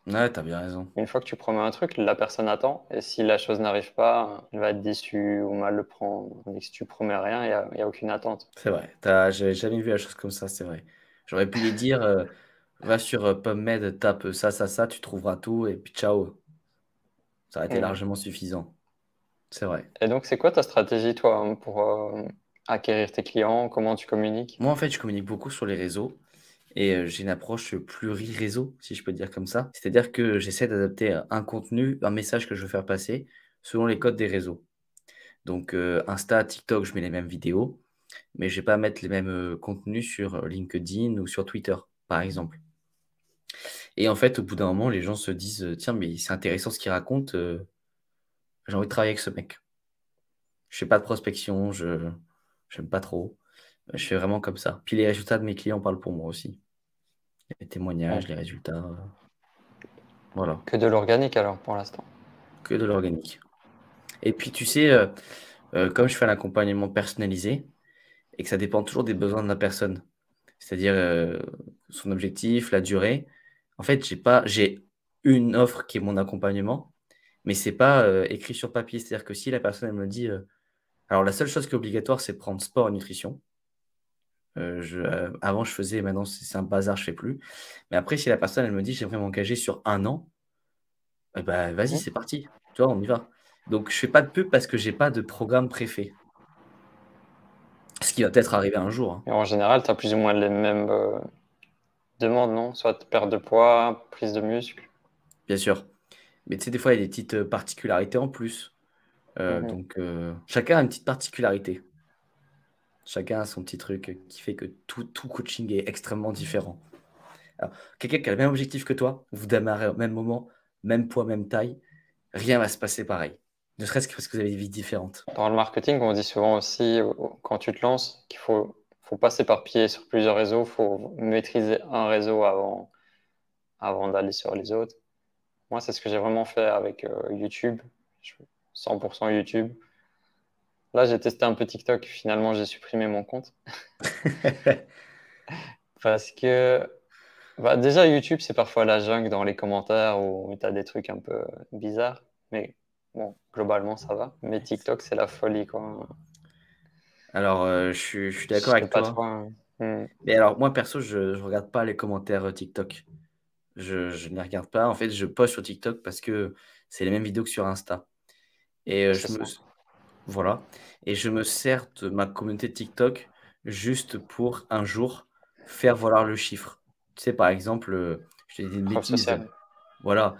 [SPEAKER 2] Ouais, tu as bien raison.
[SPEAKER 1] Une fois que tu promets un truc, la personne attend. Et si la chose n'arrive pas, elle va être déçue ou mal le prendre. Tandis que si tu promets rien, il y a aucune attente.
[SPEAKER 2] C'est vrai. J'avais jamais vu la chose comme ça, c'est vrai. J'aurais pu lui dire, «Va sur, PubMed, tape ça, tu trouveras tout et puis ciao». Ça aurait été
[SPEAKER 1] Mm.
[SPEAKER 2] largement suffisant. C'est vrai.
[SPEAKER 1] Et donc, c'est quoi ta stratégie, toi, hein, pour acquérir tes clients? Comment tu communiques?
[SPEAKER 2] Moi, en fait, je communique beaucoup sur les réseaux et j'ai une approche pluri-réseau, si je peux dire comme ça. C'est-à-dire que j'essaie d'adapter, un contenu, un message que je veux faire passer selon les codes des réseaux. Donc, Insta, TikTok, je mets les mêmes vidéos, mais je vais pas mettre les mêmes, contenus sur, LinkedIn ou sur Twitter, par exemple. Et en fait, au bout d'un moment, les gens se disent, «Tiens, mais c'est intéressant ce qu'il raconte, j'ai envie de travailler avec ce mec». Je fais pas de prospection, je j'aime pas trop. Je fais vraiment comme ça. Puis les résultats de mes clients parlent pour moi aussi. Les témoignages,
[SPEAKER 1] Bon,
[SPEAKER 2] les résultats, voilà,
[SPEAKER 1] que de l'organique alors pour l'instant.
[SPEAKER 2] que de l'organique. Et puis tu sais, comme je fais un accompagnement personnalisé et que ça dépend toujours des besoins de la personne, c'est-à-dire son objectif, la durée. En fait, j'ai une offre qui est mon accompagnement, mais c'est pas écrit sur papier. C'est-à-dire que si la personne elle me dit, alors la seule chose qui est obligatoire, c'est prendre sport et nutrition. Avant, je faisais, maintenant c'est un bazar, je fais plus. Mais après, si la personne elle me dit, j'aimerais m'engager sur un an, eh ben, vas-y,
[SPEAKER 1] Mhm.
[SPEAKER 2] c'est parti. Tu vois, on y va. Donc, je fais pas de pub parce que j'ai pas de programme préfet. Ce qui va peut-être arriver un jour, hein,
[SPEAKER 1] Et en général, tu as plus ou moins les mêmes demandes, non? Soit perte de poids, prise de muscle.
[SPEAKER 2] bien sûr. Mais tu sais, des fois, il y a des petites particularités en plus.
[SPEAKER 1] Mhm.
[SPEAKER 2] Donc, chacun a une petite particularité. Chacun a son petit truc qui fait que tout coaching est extrêmement différent. Alors, quelqu'un qui a le même objectif que toi, vous démarrez au même moment, même poids, même taille, rien va se passer pareil. Ne serait-ce que parce que vous avez des vies différentes.
[SPEAKER 1] Dans le marketing, on dit souvent aussi, quand tu te lances, qu'il faut pas s'éparpiller sur plusieurs réseaux, il faut maîtriser un réseau avant d'aller sur les autres. Moi, c'est ce que j'ai vraiment fait avec YouTube, 100% YouTube. Là, j'ai testé un peu TikTok, finalement, j'ai supprimé mon compte. Parce que bah, déjà, YouTube, c'est parfois la jungle dans les commentaires où tu as des trucs un peu bizarres. Mais bon, globalement, ça va. Mais TikTok, c'est la folie, quoi.
[SPEAKER 2] Alors, je suis
[SPEAKER 1] Je
[SPEAKER 2] d'accord
[SPEAKER 1] sais
[SPEAKER 2] avec
[SPEAKER 1] pas
[SPEAKER 2] toi.
[SPEAKER 1] trop, hein.
[SPEAKER 2] Mais alors, moi, perso, je ne regarde pas les commentaires TikTok. Je ne les regarde pas. En fait, je poste sur TikTok parce que c'est les mêmes vidéos que sur Insta. Et
[SPEAKER 1] C'est ça.
[SPEAKER 2] voilà. Et je me sers de ma communauté de TikTok juste pour un jour faire valoir le chiffre. Tu sais, par exemple, je te dis une
[SPEAKER 1] Preuve
[SPEAKER 2] bêtise.
[SPEAKER 1] sociale.
[SPEAKER 2] Voilà.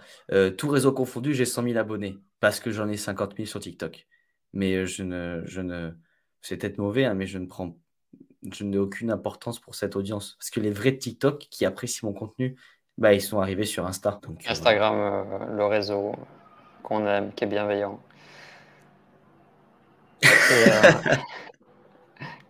[SPEAKER 2] Tout réseau confondu, j'ai 100 000 abonnés parce que j'en ai 50 000 sur TikTok. Mais c'est peut-être mauvais, hein, mais je n'ai aucune importance pour cette audience. Parce que les vrais TikTok qui apprécient mon contenu, bah, ils sont arrivés sur Insta. Donc voilà.
[SPEAKER 1] Instagram, le réseau qu'on aime, qui est bienveillant. Et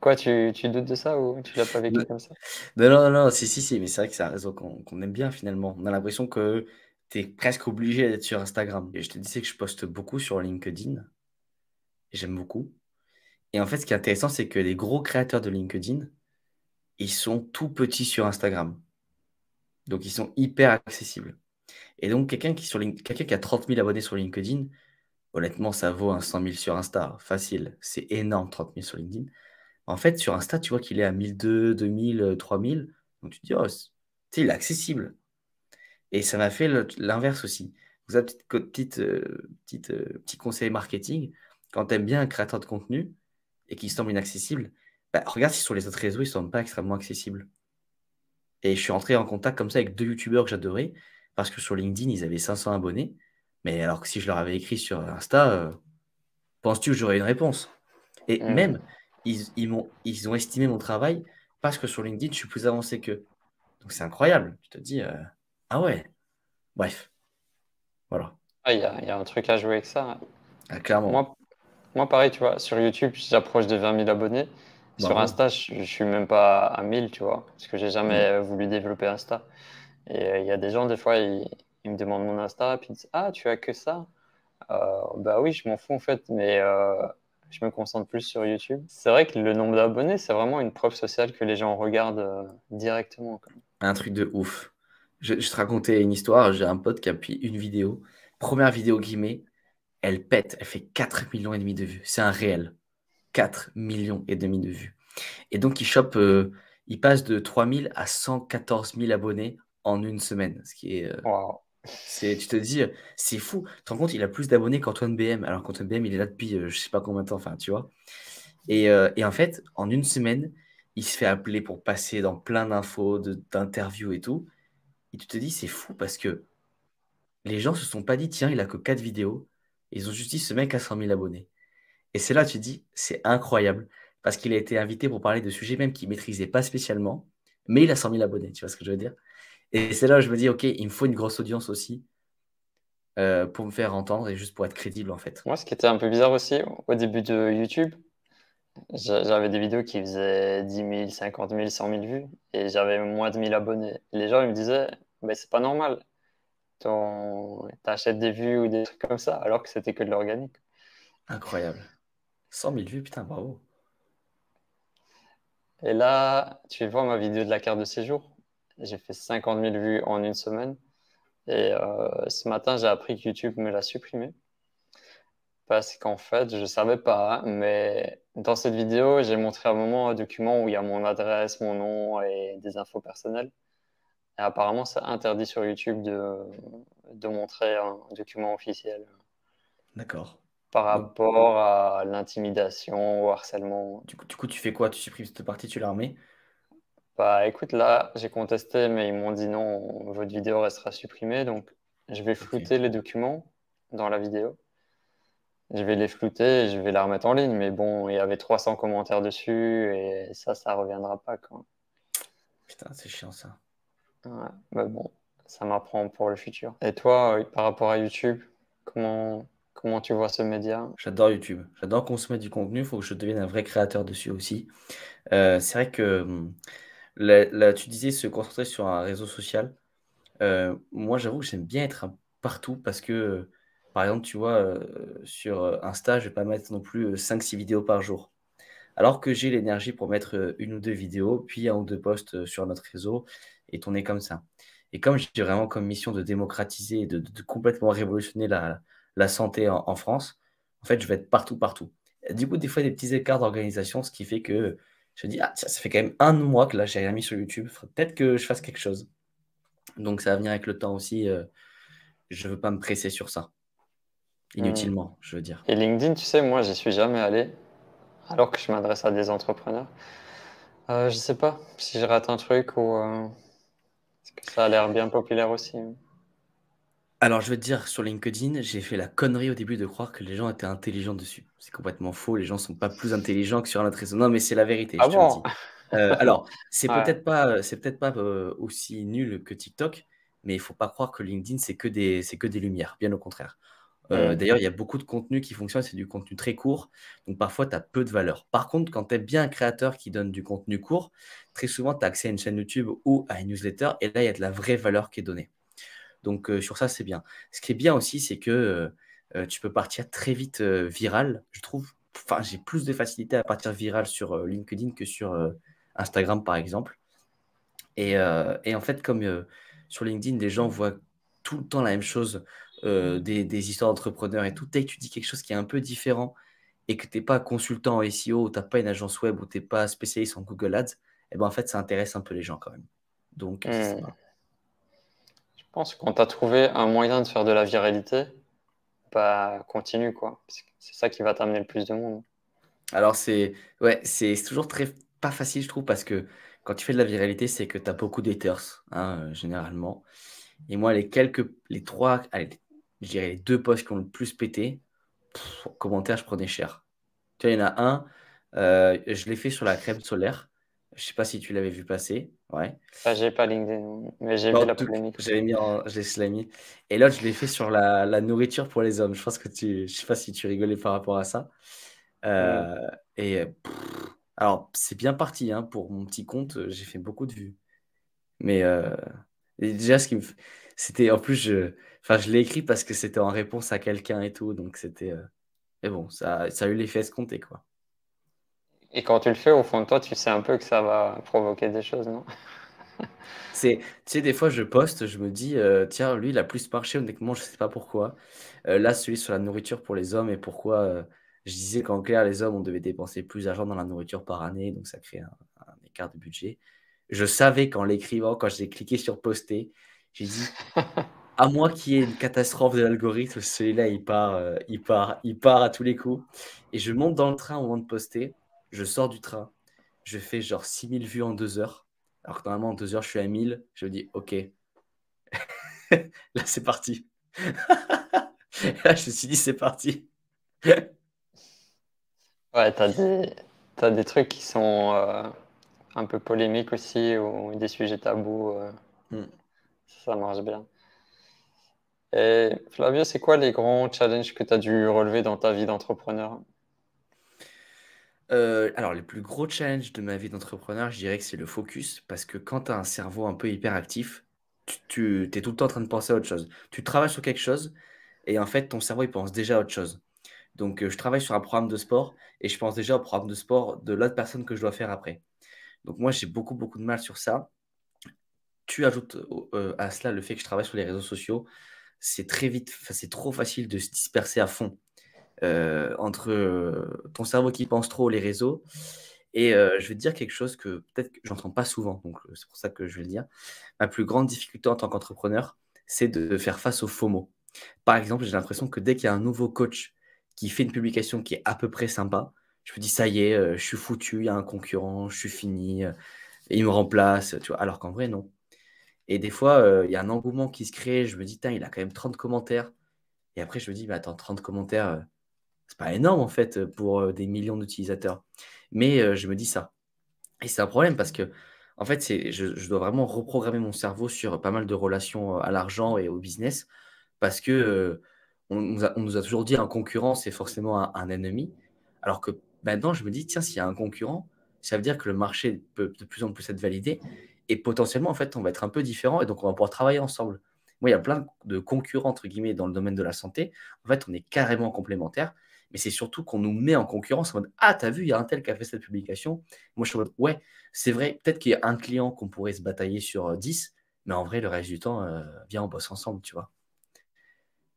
[SPEAKER 1] quoi, tu doutes de ça ou tu l'as pas vécu comme ça?
[SPEAKER 2] Non, non, non, si, si, si, mais c'est vrai que c'est un réseau qu'on aime bien finalement. On a l'impression que tu es presque obligé d'être sur Instagram. Et je te disais que je poste beaucoup sur LinkedIn. Et j'aime beaucoup. Et en fait, ce qui est intéressant, c'est que les gros créateurs de LinkedIn, ils sont tout petits sur Instagram. Donc, ils sont hyper accessibles. Et donc, quelqu'un qui a 30 000 abonnés sur LinkedIn, honnêtement, ça vaut un 100 000 sur Insta. Facile. C'est énorme, 30 000 sur LinkedIn. En fait, sur Insta, tu vois qu'il est à 1 200, 2 000, 3 000. Donc, tu te dis, oh, tu sais, il est accessible. Et ça m'a fait l'inverse aussi. Vous avez petit conseil marketing. Quand tu aimes bien un créateur de contenu et qu'il semble inaccessible, bah, regarde si sur les autres réseaux, ils ne semblent pas extrêmement accessibles. Et je suis entré en contact comme ça avec 2 youtubeurs que j'adorais parce que sur LinkedIn, ils avaient 500 abonnés. Mais alors que si je leur avais écrit sur Insta, penses-tu que j'aurais une réponse? Et
[SPEAKER 1] Hmm.
[SPEAKER 2] même, ils ont estimé mon travail parce que sur LinkedIn, je suis plus avancé qu'eux. Donc c'est incroyable. Tu te dis, ah ouais, bref, voilà.
[SPEAKER 1] Ah, il y a un truc à jouer avec ça.
[SPEAKER 2] Ah, clairement.
[SPEAKER 1] Moi, moi, pareil, tu vois, sur YouTube, j'approche des 20 000 abonnés. Sur
[SPEAKER 2] Bravo.
[SPEAKER 1] Insta, je suis même pas à 1000, tu vois, parce que j'ai
[SPEAKER 2] Mm.
[SPEAKER 1] jamais voulu développer Insta. Et il y a des gens, des fois, ils me demandent mon Insta, puis ils disent, ah, tu as que ça? Bah oui, je m'en fous en fait, mais je me concentre plus sur YouTube. C'est vrai que le nombre d'abonnés, c'est vraiment une preuve sociale que les gens regardent directement, quoi.
[SPEAKER 2] Un truc de ouf. Je te racontais une histoire. J'ai un pote qui a pris une vidéo. Première vidéo qu'il met, elle pète. Elle fait 4,5 millions de vues. C'est un réel. 4,5 millions de vues. Et donc, il passe de 3 000 à 114 000 abonnés en une semaine. Ce qui est,
[SPEAKER 1] Waouh.
[SPEAKER 2] tu te dis, c'est fou. Tu te rends compte, il a plus d'abonnés qu'Antoine BM. Alors qu'Antoine BM, il est là depuis je sais pas combien de temps. Enfin, tu vois. Et en fait, en une semaine, il se fait appeler pour passer dans plein d'infos, d'interviews et tout. Et tu te dis, c'est fou parce que les gens se sont pas dit, tiens, il a que 4 vidéos. Ils ont juste dit, ce mec a 100 000 abonnés. Et c'est là, tu te dis, c'est incroyable parce qu'il a été invité pour parler de sujets même qu'il maîtrisait pas spécialement, mais il a 100 000 abonnés. Tu vois ce que je veux dire? Et c'est là où je me dis, OK, il me faut une grosse audience aussi pour me faire entendre et juste pour être crédible, en fait.
[SPEAKER 1] Moi, ce qui était un peu bizarre aussi, au début de YouTube, j'avais des vidéos qui faisaient 10 000, 50 000, 100 000 vues et j'avais moins de 1000 abonnés. Et les gens ils me disaient, mais c'est pas normal, t'achètes des vues ou des trucs comme ça, alors que c'était que de l'organique.
[SPEAKER 2] Incroyable. 100 000 vues, putain, bravo.
[SPEAKER 1] Et là, tu vois ma vidéo de la carte de séjour, j'ai fait 50 000 vues en une semaine. Et ce matin, j'ai appris que YouTube me l'a supprimé. Parce qu'en fait, je savais pas, mais dans cette vidéo, j'ai montré à un moment un document où il y a mon adresse, mon nom et des infos personnelles. Et apparemment, c'est interdit sur YouTube de montrer un document officiel
[SPEAKER 2] D'accord.
[SPEAKER 1] par
[SPEAKER 2] Donc,
[SPEAKER 1] rapport à l'intimidation, au harcèlement.
[SPEAKER 2] du coup, tu fais quoi? Tu supprimes cette partie, tu la remets?
[SPEAKER 1] Bah écoute, là, j'ai contesté, mais ils m'ont dit non, votre vidéo restera supprimée. Donc, je vais
[SPEAKER 2] Ok.
[SPEAKER 1] flouter les documents dans la vidéo. Je vais les flouter et je vais la remettre en ligne. Mais bon, il y avait 300 commentaires dessus et ça reviendra pas, quoi.
[SPEAKER 2] Putain, c'est chiant ça.
[SPEAKER 1] Ouais, mais bon, ça m'apprend pour le futur. Et toi, par rapport à YouTube, comment tu vois ce média?
[SPEAKER 2] J'adore YouTube. J'adore consommer du contenu. Il faut que je devienne un vrai créateur dessus aussi. C'est vrai que là, tu disais se concentrer sur un réseau social. Moi, j'avoue que j'aime bien être partout parce que, par exemple, tu vois, sur Insta, je vais pas mettre non plus 5-6 vidéos par jour. Alors que j'ai l'énergie pour mettre une ou deux vidéos, puis un ou deux posts sur notre réseau et tourner comme ça. Et comme j'ai vraiment comme mission de démocratiser et de complètement révolutionner la santé en France, en fait, je vais être partout, partout. Et du coup, des fois, des petits écarts d'organisation, ce qui fait que je dis, ah, tiens, ça fait quand même un mois que là, j'ai rien mis sur YouTube. Faudrait peut-être que je fasse quelque chose. Donc, ça va venir avec le temps aussi. Je veux pas me presser sur ça,
[SPEAKER 1] Hmm.
[SPEAKER 2] inutilement, je veux dire.
[SPEAKER 1] Et LinkedIn, tu sais, moi, j'y suis jamais allé, alors que je m'adresse à des entrepreneurs. Je sais pas si je rate un truc ou parce que ça a l'air bien populaire aussi.
[SPEAKER 2] Alors, je vais te dire, sur LinkedIn, j'ai fait la connerie au début de croire que les gens étaient intelligents dessus. C'est complètement faux. Les gens sont pas plus intelligents que sur un autre réseau. Non, mais c'est la vérité,
[SPEAKER 1] Ah
[SPEAKER 2] je te le
[SPEAKER 1] bon?
[SPEAKER 2] dis. Alors,
[SPEAKER 1] Ouais.
[SPEAKER 2] c'est peut-être pas aussi nul que TikTok, mais il faut pas croire que LinkedIn c'est que des lumières. Bien au contraire.
[SPEAKER 1] Hmm.
[SPEAKER 2] D'ailleurs, il y a beaucoup de contenu qui fonctionne. C'est du contenu très court, donc parfois tu as peu de valeur. Par contre, quand tu es bien un créateur qui donne du contenu court, très souvent tu as accès à une chaîne YouTube ou à une newsletter, et là il y a de la vraie valeur qui est donnée. Donc, sur ça, c'est bien. Ce qui est bien aussi, c'est que tu peux partir très vite viral. Je trouve, enfin, j'ai plus de facilité à partir viral sur LinkedIn que sur Instagram, par exemple. Et en fait, comme sur LinkedIn, les gens voient tout le temps la même chose, des histoires d'entrepreneurs et tout. Dès que tu dis quelque chose qui est un peu différent et que tu n'es pas consultant en SEO, ou tu n'as pas une agence web, ou tu n'es pas spécialiste en Google Ads, eh ben, en fait, ça intéresse un peu les gens quand même. Donc, c'est
[SPEAKER 1] Hmm.
[SPEAKER 2] sympa.
[SPEAKER 1] Je pense que quand tu as trouvé un moyen de faire de la viralité, bah continue quoi. Parce que c'est ça qui va t'amener le plus de monde.
[SPEAKER 2] Alors, ouais, c'est toujours très pas facile, je trouve, parce que quand tu fais de la viralité, c'est que tu as beaucoup d'haters, hein, généralement. Et moi, les trois, allez, je dirais les deux posts qui ont le plus pété, en commentaire, je prenais cher. Tu vois, il y en a un, je l'ai fait sur la crème solaire. Je sais pas si tu l'avais vu passer. Ouais.
[SPEAKER 1] Bah, j'ai pas LinkedIn, mais j'ai vu
[SPEAKER 2] Bon,
[SPEAKER 1] la polémique.
[SPEAKER 2] je l'ai mis. Et l'autre, je l'ai fait sur la nourriture pour les hommes. Je sais pas si tu rigolais par rapport à ça.
[SPEAKER 1] Hmm.
[SPEAKER 2] Euh, et alors, c'est bien parti, hein, pour mon petit compte. J'ai fait beaucoup de vues. Mais et déjà, c'était en plus, enfin, je l'ai écrit parce que c'était en réponse à quelqu'un et tout. Donc, c'était. Mais bon, ça a eu l'effet escompté, quoi.
[SPEAKER 1] Et quand tu le fais, au fond de toi, tu sais un peu que ça va provoquer des choses, non?
[SPEAKER 2] Tu sais, des fois, je poste, je me dis, tiens, lui, il a plus marché, honnêtement, je sais pas pourquoi. Là, celui sur la nourriture pour les hommes et pourquoi je disais qu'en clair, les hommes, on devait dépenser plus d'argent dans la nourriture par année, donc ça crée un écart de budget. Je savais qu'en l'écrivant, quand j'ai cliqué sur poster, j'ai dit, à moins qu'il y ait une catastrophe de l'algorithme, celui-là, il part à tous les coups. Et je monte dans le train au moment de poster, je sors du train, je fais genre 6000 vues en 2 heures. Alors que normalement, en 2 heures, je suis à 1000. Je me dis, OK, là, c'est parti. Là, je me suis dit, c'est parti.
[SPEAKER 1] Ouais, t'as des trucs qui sont un peu polémiques aussi, ou des sujets tabous.
[SPEAKER 2] Hmm.
[SPEAKER 1] Ça marche bien. Et Flavio, c'est quoi les grands challenges que tu as dû relever dans ta vie d'entrepreneur?
[SPEAKER 2] Alors, les plus gros challenges de ma vie d'entrepreneur, je dirais que c'est le focus, parce que quand tu as un cerveau un peu hyperactif, tu es tout le temps en train de penser à autre chose. Tu travailles sur quelque chose, et en fait, ton cerveau, il pense déjà à autre chose. Donc, je travaille sur un programme de sport, et je pense déjà au programme de sport de l'autre personne que je dois faire après. Donc, moi, j'ai beaucoup, beaucoup de mal sur ça. Tu ajoutes à cela le fait que je travaille sur les réseaux sociaux, c'est très vite, enfin, c'est trop facile de se disperser à fond entre ton cerveau qui pense trop, les réseaux. Et je vais te dire quelque chose que peut-être que j'entends pas souvent, donc c'est pour ça que je vais le dire. Ma plus grande difficulté en tant qu'entrepreneur, c'est de faire face au FOMO. Par exemple, j'ai l'impression que dès qu'il y a un nouveau coach qui fait une publication qui est à peu près sympa, je me dis ça y est, je suis foutu, il y a un concurrent, je suis fini, et il me remplace, tu vois. Alors qu'en vrai, non. Et des fois, il y a un engouement qui se crée, je me dis, il a quand même 30 commentaires. Et après, je me dis, mais attends, 30 commentaires, c'est pas énorme en fait pour des millions d'utilisateurs. Mais je me dis ça. Et c'est un problème parce que, en fait, je dois vraiment reprogrammer mon cerveau sur pas mal de relations à l'argent et au business parce que on nous a toujours dit un concurrent, c'est forcément un ennemi. Alors que maintenant, je me dis, tiens, s'il y a un concurrent, ça veut dire que le marché peut de plus en plus être validé et potentiellement, en fait, on va être un peu différents et donc on va pouvoir travailler ensemble. Moi, il y a plein de concurrents, entre guillemets, dans le domaine de la santé. En fait, on est carrément complémentaires, mais c'est surtout qu'on nous met en concurrence en mode, ah, t'as vu, il y a un tel qui a fait cette publication. Moi, je suis en mode, ouais, c'est vrai, peut-être qu'il y a un client qu'on pourrait se batailler sur 10, mais en vrai, le reste du temps, viens, on bosse ensemble, tu vois.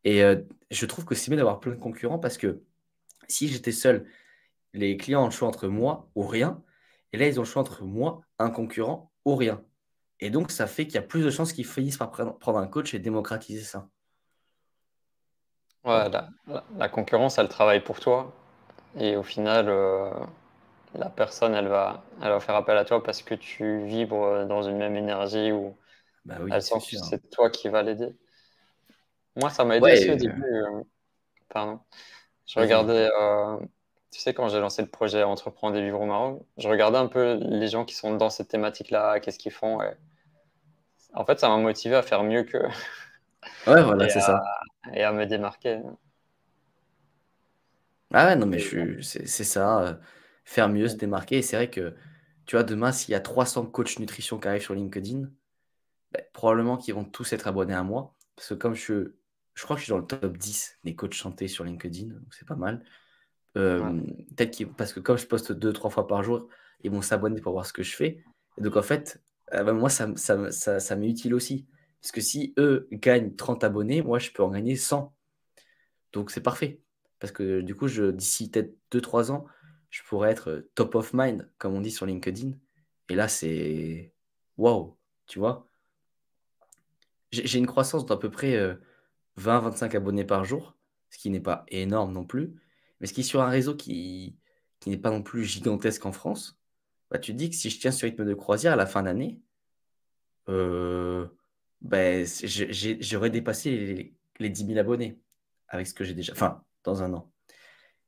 [SPEAKER 2] Et je trouve que c'est mieux d'avoir plein de concurrents parce que si j'étais seul, les clients ont le choix entre moi ou rien. Et là, ils ont le choix entre moi, un concurrent ou rien. Et donc, ça fait qu'il y a plus de chances qu'ils finissent par prendre un coach et démocratiser ça.
[SPEAKER 1] Ouais,
[SPEAKER 2] Voilà.
[SPEAKER 1] la concurrence, elle travaille pour toi. Et au final, la personne, elle va faire appel à toi parce que tu vibres dans une même énergie ou
[SPEAKER 2] Bah oui,
[SPEAKER 1] elle sent
[SPEAKER 2] c'est
[SPEAKER 1] que
[SPEAKER 2] sûr.
[SPEAKER 1] c'est toi qui va l'aider. Moi, ça m'a aidé aussi au
[SPEAKER 2] Ouais,
[SPEAKER 1] début. Pardon. Je
[SPEAKER 2] vas-y, vas-y.
[SPEAKER 1] regardais, tu sais, quand j'ai lancé le projet Entreprendre et vivre au Maroc, je regardais un peu les gens qui sont dans cette thématique-là, qu'est-ce qu'ils font. Et en fait, ça m'a motivé à faire mieux qu'eux
[SPEAKER 2] Ouais, voilà,
[SPEAKER 1] et
[SPEAKER 2] c'est
[SPEAKER 1] à,
[SPEAKER 2] ça.
[SPEAKER 1] et à me démarquer.
[SPEAKER 2] Ah ouais, non, mais
[SPEAKER 1] Et,
[SPEAKER 2] c'est ça. Faire mieux, se
[SPEAKER 1] mm,
[SPEAKER 2] démarquer. Et c'est vrai que, tu vois, demain, s'il y a 300 coachs nutrition qui arrivent sur LinkedIn, bah, probablement qu'ils vont tous être abonnés à moi. Parce que comme je crois que je suis dans le top 10 des coachs santé sur LinkedIn, donc c'est pas mal.
[SPEAKER 1] ouais.
[SPEAKER 2] Peut-être parce que comme je poste 2, 3 fois par jour, ils vont s'abonner pour voir ce que je fais. Et donc en fait, bah, moi, ça m'est utile aussi. Parce que si eux gagnent 30 abonnés, moi, je peux en gagner 100. Donc c'est parfait. Parce que du coup, d'ici peut-être 2, 3 ans, je pourrais être top of mind, comme on dit sur LinkedIn. Et là, c'est waouh, tu vois. J'ai une croissance d'à peu près 20, 25 abonnés par jour, ce qui n'est pas énorme non plus, mais ce qui est sur un réseau qui n'est pas non plus gigantesque en France, bah, tu te dis que si je tiens ce rythme de croisière à la fin d'année, euh, ben, j'aurais dépassé les 10 000 abonnés avec ce que j'ai déjà, enfin, dans un an.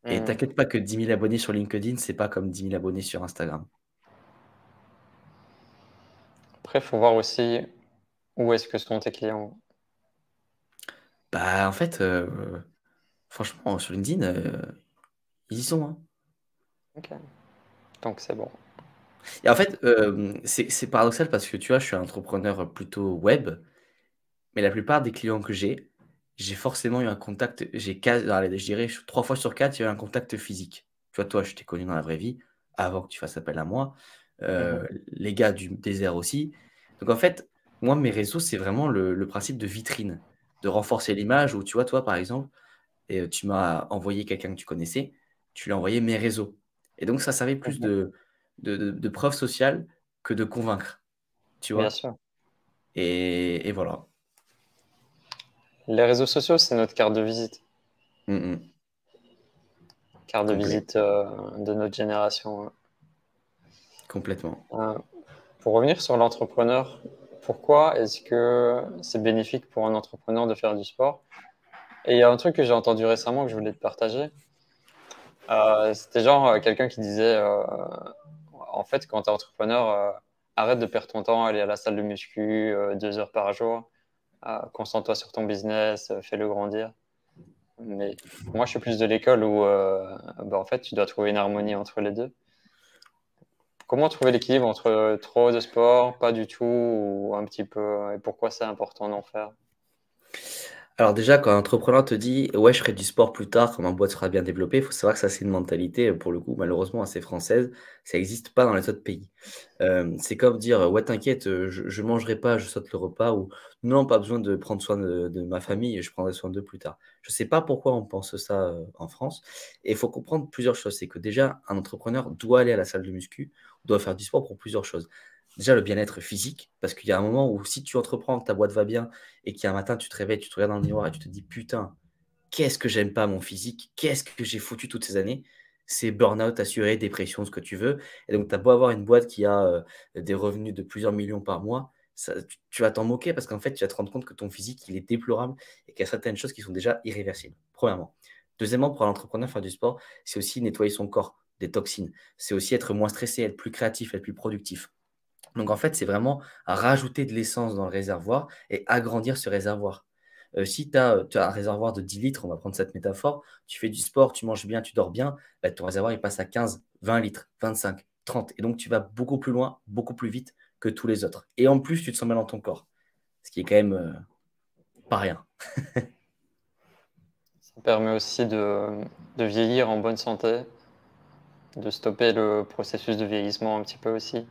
[SPEAKER 2] Et
[SPEAKER 1] Mm.
[SPEAKER 2] t'inquiète pas que 10 000 abonnés sur LinkedIn, c'est pas comme 10 000 abonnés sur Instagram.
[SPEAKER 1] Après, il faut voir aussi où est-ce que sont tes clients.
[SPEAKER 2] Bah, en fait, franchement, sur LinkedIn, ils y sont, hein.
[SPEAKER 1] Ok, donc c'est bon.
[SPEAKER 2] Et en fait, c'est paradoxal parce que tu vois, je suis un entrepreneur plutôt web, mais la plupart des clients que j'ai forcément eu un contact, allez, je dirais 3 fois sur 4, il y a eu un contact physique. Tu vois, toi, je t'ai connu dans la vraie vie, avant que tu fasses appel à moi.
[SPEAKER 1] Mhm.
[SPEAKER 2] Les gars du désert aussi. Donc en fait, moi, mes réseaux, c'est vraiment le principe de vitrine, de renforcer l'image où, tu vois, toi, par exemple, et tu m'as envoyé quelqu'un que tu connaissais, tu lui as envoyé mes réseaux. Et donc, ça servait plus
[SPEAKER 1] Mhm.
[SPEAKER 2] de preuve sociale que de convaincre, tu
[SPEAKER 1] Bien
[SPEAKER 2] vois.
[SPEAKER 1] sûr.
[SPEAKER 2] Et voilà.
[SPEAKER 1] Les réseaux sociaux, c'est notre carte de visite.
[SPEAKER 2] Mm,
[SPEAKER 1] Carte de
[SPEAKER 2] complet,
[SPEAKER 1] visite de notre génération.
[SPEAKER 2] complètement.
[SPEAKER 1] Euh, pour revenir sur l'entrepreneur, pourquoi est-ce que c'est bénéfique pour un entrepreneur de faire du sport? Et il y a un truc que j'ai entendu récemment que je voulais te partager. C'était genre quelqu'un qui disait, en fait, quand tu es entrepreneur, arrête de perdre ton temps à aller à la salle de muscu 2 heures par jour. concentre-toi sur ton business, fais-le grandir. Mais moi, je suis plus de l'école où, en fait, tu dois trouver une harmonie entre les deux. Comment trouver l'équilibre entre trop de sport, pas du tout, ou un petit peu, et pourquoi c'est important d'en faire?
[SPEAKER 2] Alors déjà, quand un entrepreneur te dit: «Ouais, je ferai du sport plus tard quand ma boîte sera bien développée», il faut savoir que ça, c'est une mentalité, pour le coup, malheureusement assez française. Ça existe pas dans les autres pays. C'est comme dire: «Ouais, t'inquiète, je mangerai pas, je saute le repas» ou «Non, pas besoin de prendre soin de ma famille, je prendrai soin d'eux plus tard». Je sais pas pourquoi on pense ça, en France et il faut comprendre plusieurs choses. C'est que déjà, un entrepreneur doit aller à la salle de muscu, doit faire du sport pour plusieurs choses. Déjà, le bien-être physique, parce qu'il y a un moment où si tu entreprends, que ta boîte va bien et qu'un matin tu te réveilles, tu te regardes dans le miroir et tu te dis: «Putain, qu'est-ce que j'aime pas mon physique, qu'est-ce que j'ai foutu toutes ces années?» C'est burn-out assuré, dépression, ce que tu veux et donc tu as beau avoir une boîte qui a, des revenus de plusieurs millions par mois, ça tu vas t'en moquer parce qu'en fait, tu vas te rendre compte que ton physique, il est déplorable et qu'il y a certaines choses qui sont déjà irréversibles, premièrement. Deuxièmement, pour un entrepreneur, faire du sport, c'est aussi nettoyer son corps des toxines. C'est aussi être moins stressé, être plus créatif, être plus productif. Donc en fait, c'est vraiment rajouter de l'essence dans le réservoir et agrandir ce réservoir. Si tu as un réservoir de 10 litres, on va prendre cette métaphore, tu fais du sport, tu manges bien, tu dors bien, bah, ton réservoir il passe à 15, 20 litres, 25, 30 et donc tu vas beaucoup plus loin, beaucoup plus vite que tous les autres et en plus, tu te sens bien dans ton corps, ce qui est quand même, pas rien.
[SPEAKER 1] Ça permet aussi de vieillir en bonne santé, de stopper le processus de vieillissement un petit peu aussi.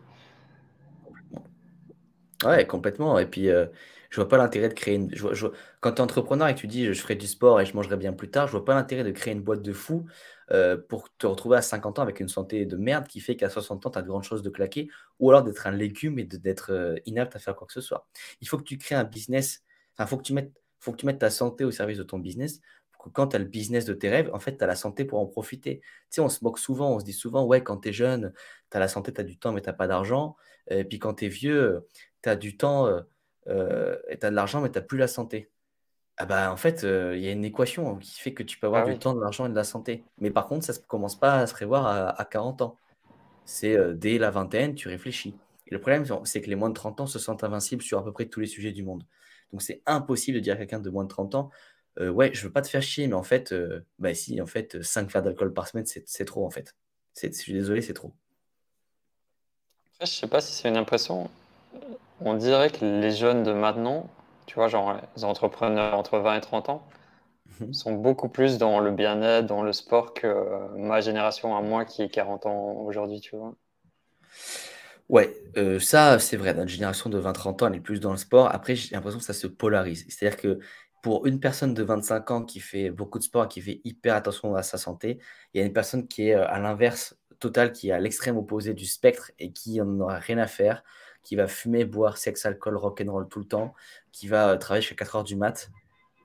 [SPEAKER 2] Ouais, complètement et puis, je vois pas l'intérêt de créer une je vois quand tu es entrepreneur et que tu dis: «Je ferai du sport et je mangerai bien plus tard», je vois pas l'intérêt de créer une boîte de fou, pour te retrouver à 50 ans avec une santé de merde qui fait qu'à 60 ans, tu as de grandes chances de claquer ou alors d'être un légume et d'être, inapte à faire quoi que ce soit. Il faut que tu crées un business, enfin, faut que tu mettes ta santé au service de ton business pour que quand tu as le business de tes rêves, en fait, tu as la santé pour en profiter. Tu sais, on se moque souvent, on se dit souvent: «Ouais, quand tu es jeune, tu as la santé, tu as du temps, mais tu as pas d'argent et puis quand tu es vieux, tu as du temps, et tu as de l'argent, mais tu as plus la santé. Ah bah, en fait, il y a une équation qui fait que tu peux avoir
[SPEAKER 1] Ah
[SPEAKER 2] du
[SPEAKER 1] oui,
[SPEAKER 2] temps, de l'argent et de la santé. Mais par contre, ça ne commence pas à se prévoir à 40 ans. C'est, dès la vingtaine, tu réfléchis. Et le problème, c'est que les moins de 30 ans se sentent invincibles sur à peu près tous les sujets du monde. Donc c'est impossible de dire à quelqu'un de moins de 30 ans: «Ouais, je veux pas te faire chier, mais en fait, bah si, en fait, 5 verres d'alcool par semaine, c'est trop, en fait. C'est je suis désolé, c'est trop».
[SPEAKER 1] après, je sais pas si c'est une impression. On dirait que les jeunes de maintenant, tu vois, genre les entrepreneurs entre 20 et 30 ans,
[SPEAKER 2] Mmh.
[SPEAKER 1] sont beaucoup plus dans le bien-être, dans le sport que ma génération à moi qui est 40 ans aujourd'hui, tu vois.
[SPEAKER 2] Ouais, ça, c'est vrai, notre génération de 20-30 ans, elle est plus dans le sport. Après, j'ai l'impression que ça se polarise. C'est-à-dire que pour une personne de 25 ans qui fait beaucoup de sport, qui fait hyper attention à sa santé, il y a une personne qui est, à l'inverse total, qui est à l'extrême opposé du spectre et qui en aura rien à faire, qui va fumer, boire, sexe, alcool, rock'n'roll tout le temps, qui va, travailler jusqu'à 4 heures du mat.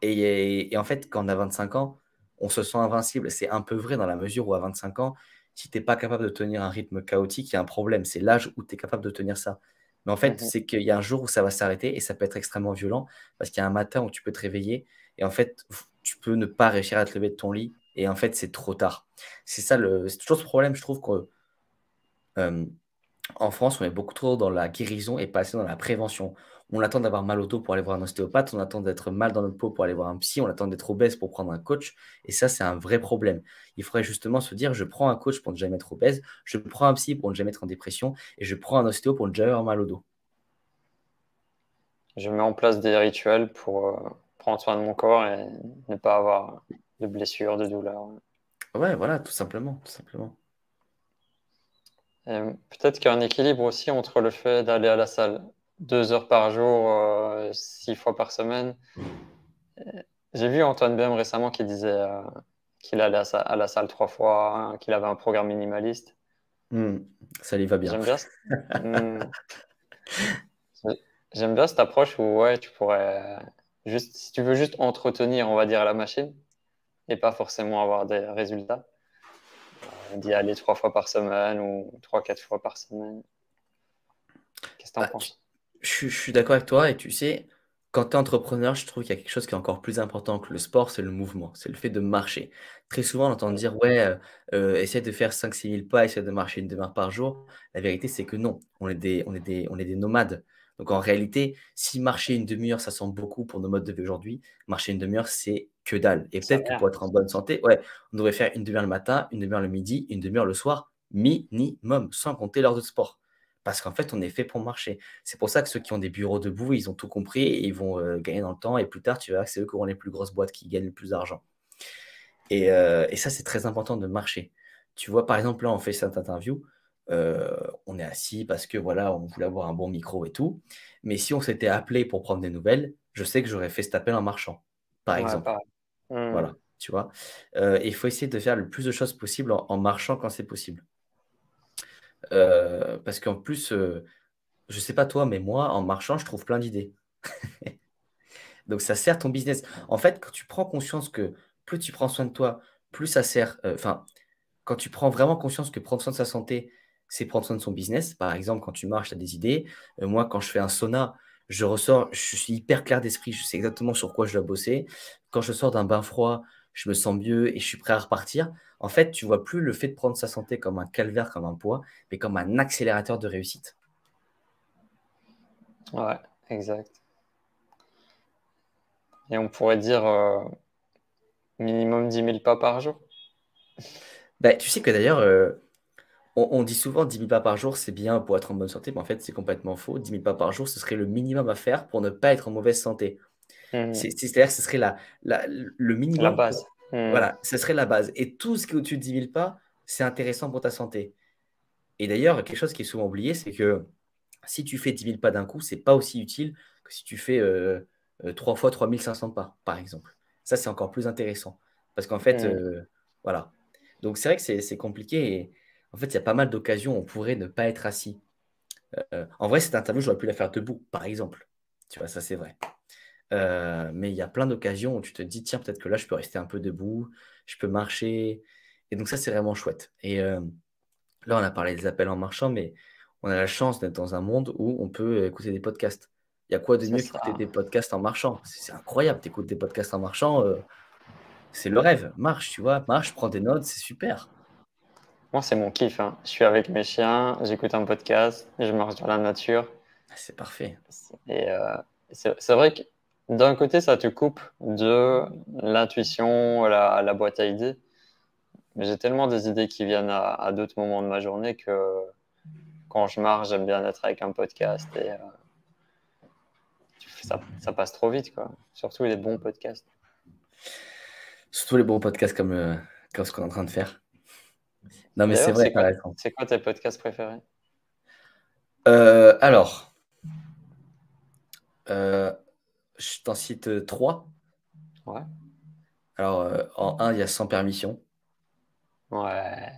[SPEAKER 2] Et en fait, quand on a 25 ans, on se sent invincible. C'est un peu vrai dans la mesure où à 25 ans, si tu es pas capable de tenir un rythme chaotique, il y a un problème. C'est l'âge où tu es capable de tenir ça. Mais en fait,
[SPEAKER 1] Mhm.
[SPEAKER 2] c'est qu'il y a un jour où ça va s'arrêter et ça peut être extrêmement violent parce qu'il y a un matin où tu peux te réveiller et en fait, tu peux ne pas réussir à te lever de ton lit et en fait, c'est trop tard. C'est toujours ce problème, je trouve que, hem en France, on est beaucoup trop dans la guérison et pas assez dans la prévention. On attend d'avoir mal au dos pour aller voir un ostéopathe, on attend d'être mal dans notre peau pour aller voir un psy, on attend d'être obèse pour prendre un coach et ça, c'est un vrai problème. Il faudrait justement se dire: «Je prends un coach pour ne jamais être obèse, je prends un psy pour ne jamais être en dépression et je prends un ostéo pour ne jamais avoir mal au dos».
[SPEAKER 1] Je mets en place des rituels pour prendre soin de mon corps et ne pas avoir de blessures, de douleurs.
[SPEAKER 2] Ouais, voilà, tout simplement, tout simplement.
[SPEAKER 1] Et peut-être qu'il y a un équilibre aussi entre le fait d'aller à la salle 2 heures par jour, 6 fois par semaine. J'ai vu Antoine Bem récemment qui disait qu'il allait à la salle 3 fois, hein, qu'il avait un programme minimaliste.
[SPEAKER 2] Mmh, ça lui va bien.
[SPEAKER 1] J'aime bien, hmm, j'aime bien cette approche où ouais, tu pourrais juste, si tu veux juste entretenir, on va dire, la machine et pas forcément avoir des résultats, d'y aller 3 fois par semaine ou 3, 4 fois par semaine. Qu'est-ce que t'en
[SPEAKER 2] Bah, tu
[SPEAKER 1] penses?
[SPEAKER 2] je suis d'accord avec toi et tu sais, quand tu es entrepreneur, je trouve qu'il y a quelque chose qui est encore plus important que le sport, c'est le mouvement, c'est le fait de marcher. Très souvent, on entend dire: «Ouais, essaie de faire 5-6 000 pas, essaie de marcher une demi heure par jour». La vérité, c'est que non, on est des nomades. Donc en réalité, si marcher une demi-heure, ça semble beaucoup pour nos modes de vie aujourd'hui, marcher une demi-heure, c'est que dalle. Et
[SPEAKER 1] C'est
[SPEAKER 2] peut-être que
[SPEAKER 1] rien.
[SPEAKER 2] pour être en bonne santé, ouais, on devrait faire une demi-heure le matin, une demi-heure le midi, une demi-heure le soir, minimum, sans compter l'heure de sport. Parce qu'en fait, on est fait pour marcher. C'est pour ça que ceux qui ont des bureaux debout, ils ont tout compris et ils vont gagner dans le temps. Et plus tard, tu verras que c'est eux qui auront les plus grosses boîtes qui gagnent le plus d'argent. Et ça, c'est très important de marcher. Tu vois, par exemple, là, on fait cette interview. On est assis parce que voilà, on voulait avoir un bon micro et tout. Mais si on s'était appelé pour prendre des nouvelles, je sais que j'aurais fait cet appel en marchant, par
[SPEAKER 1] Ouais,
[SPEAKER 2] exemple.
[SPEAKER 1] pareil. Hmm.
[SPEAKER 2] Voilà, tu vois. Et il faut essayer de faire le plus de choses possible en marchant quand c'est possible. Parce qu'en plus, je sais pas toi, mais moi, en marchant, je trouve plein d'idées. Donc, ça sert ton business. En fait, quand tu prends conscience que plus tu prends soin de toi, plus ça sert. Enfin, quand tu prends vraiment conscience que prendre soin de sa santé, c'est prendre soin de son business. Par exemple, quand tu marches, tu as des idées. Moi, quand je fais un sauna, je ressors, je suis hyper clair d'esprit. Je sais exactement sur quoi je dois bosser. Quand je sors d'un bain froid, je me sens mieux et je suis prêt à repartir. En fait, tu vois plus le fait de prendre sa santé comme un calvaire, comme un poids, mais comme un accélérateur de réussite.
[SPEAKER 1] Ouais, exact. Et on pourrait dire minimum 10 000 pas par jour.
[SPEAKER 2] Bah, tu sais que d'ailleurs, on dit souvent 10 000 pas par jour, c'est bien pour être en bonne santé, mais en fait, c'est complètement faux. 10 000 pas par jour, ce serait le minimum à faire pour ne pas être en mauvaise santé.
[SPEAKER 1] Hmm.
[SPEAKER 2] C'est-à-dire que ce serait le
[SPEAKER 1] La
[SPEAKER 2] minimum
[SPEAKER 1] base.
[SPEAKER 2] pour.
[SPEAKER 1] Hmm.
[SPEAKER 2] Voilà, ce serait la base. Et tout ce qui est au-dessus de 10 000 pas, c'est intéressant pour ta santé. Et d'ailleurs, quelque chose qui est souvent oublié, c'est que si tu fais 10 000 pas d'un coup, c'est pas aussi utile que si tu fais 3 fois 3 500 pas, par exemple. Ça, c'est encore plus intéressant. Parce qu'en fait,
[SPEAKER 1] Hmm.
[SPEAKER 2] voilà. Donc, c'est vrai que c'est compliqué. Et en fait, il y a pas mal d'occasions où on pourrait ne pas être assis. En vrai, cette interview, j'aurais pu la faire debout, par exemple. Tu vois, ça, c'est vrai. Mais il y a plein d'occasions où tu te dis, tiens, peut-être que là, je peux rester un peu debout, je peux marcher. Et donc ça, c'est vraiment chouette. Et là, on a parlé des appels en marchant, mais on a la chance d'être dans un monde où on peut écouter des podcasts. Il y a quoi de
[SPEAKER 1] C'est
[SPEAKER 2] mieux qu'écouter
[SPEAKER 1] ça.
[SPEAKER 2] des podcasts en marchant? C'est incroyable, tu écoutes des podcasts en marchant, c'est le rêve. Marche, tu vois, marche, prends des notes, c'est super.
[SPEAKER 1] Moi, c'est mon kiff, hein. Je suis avec mes chiens, j'écoute un podcast, je marche dans la nature.
[SPEAKER 2] Ah, c'est parfait.
[SPEAKER 1] Et c'est vrai que d'un côté, ça te coupe de l'intuition, la boîte à idées. Mais j'ai tellement des idées qui viennent à d'autres moments de ma journée que quand je marche, j'aime bien être avec un podcast et ça passe trop vite, quoi. Surtout les bons podcasts.
[SPEAKER 2] Surtout les bons podcasts comme ce qu'on est en train de faire. Non, mais c'est
[SPEAKER 1] D'ailleurs,
[SPEAKER 2] vrai, t'as raison.
[SPEAKER 1] c'est quoi tes podcasts préférés?
[SPEAKER 2] Alors, euh, je t'en cite trois.
[SPEAKER 1] Ouais.
[SPEAKER 2] Alors, en un, il y a Sans permission,
[SPEAKER 1] Ouais.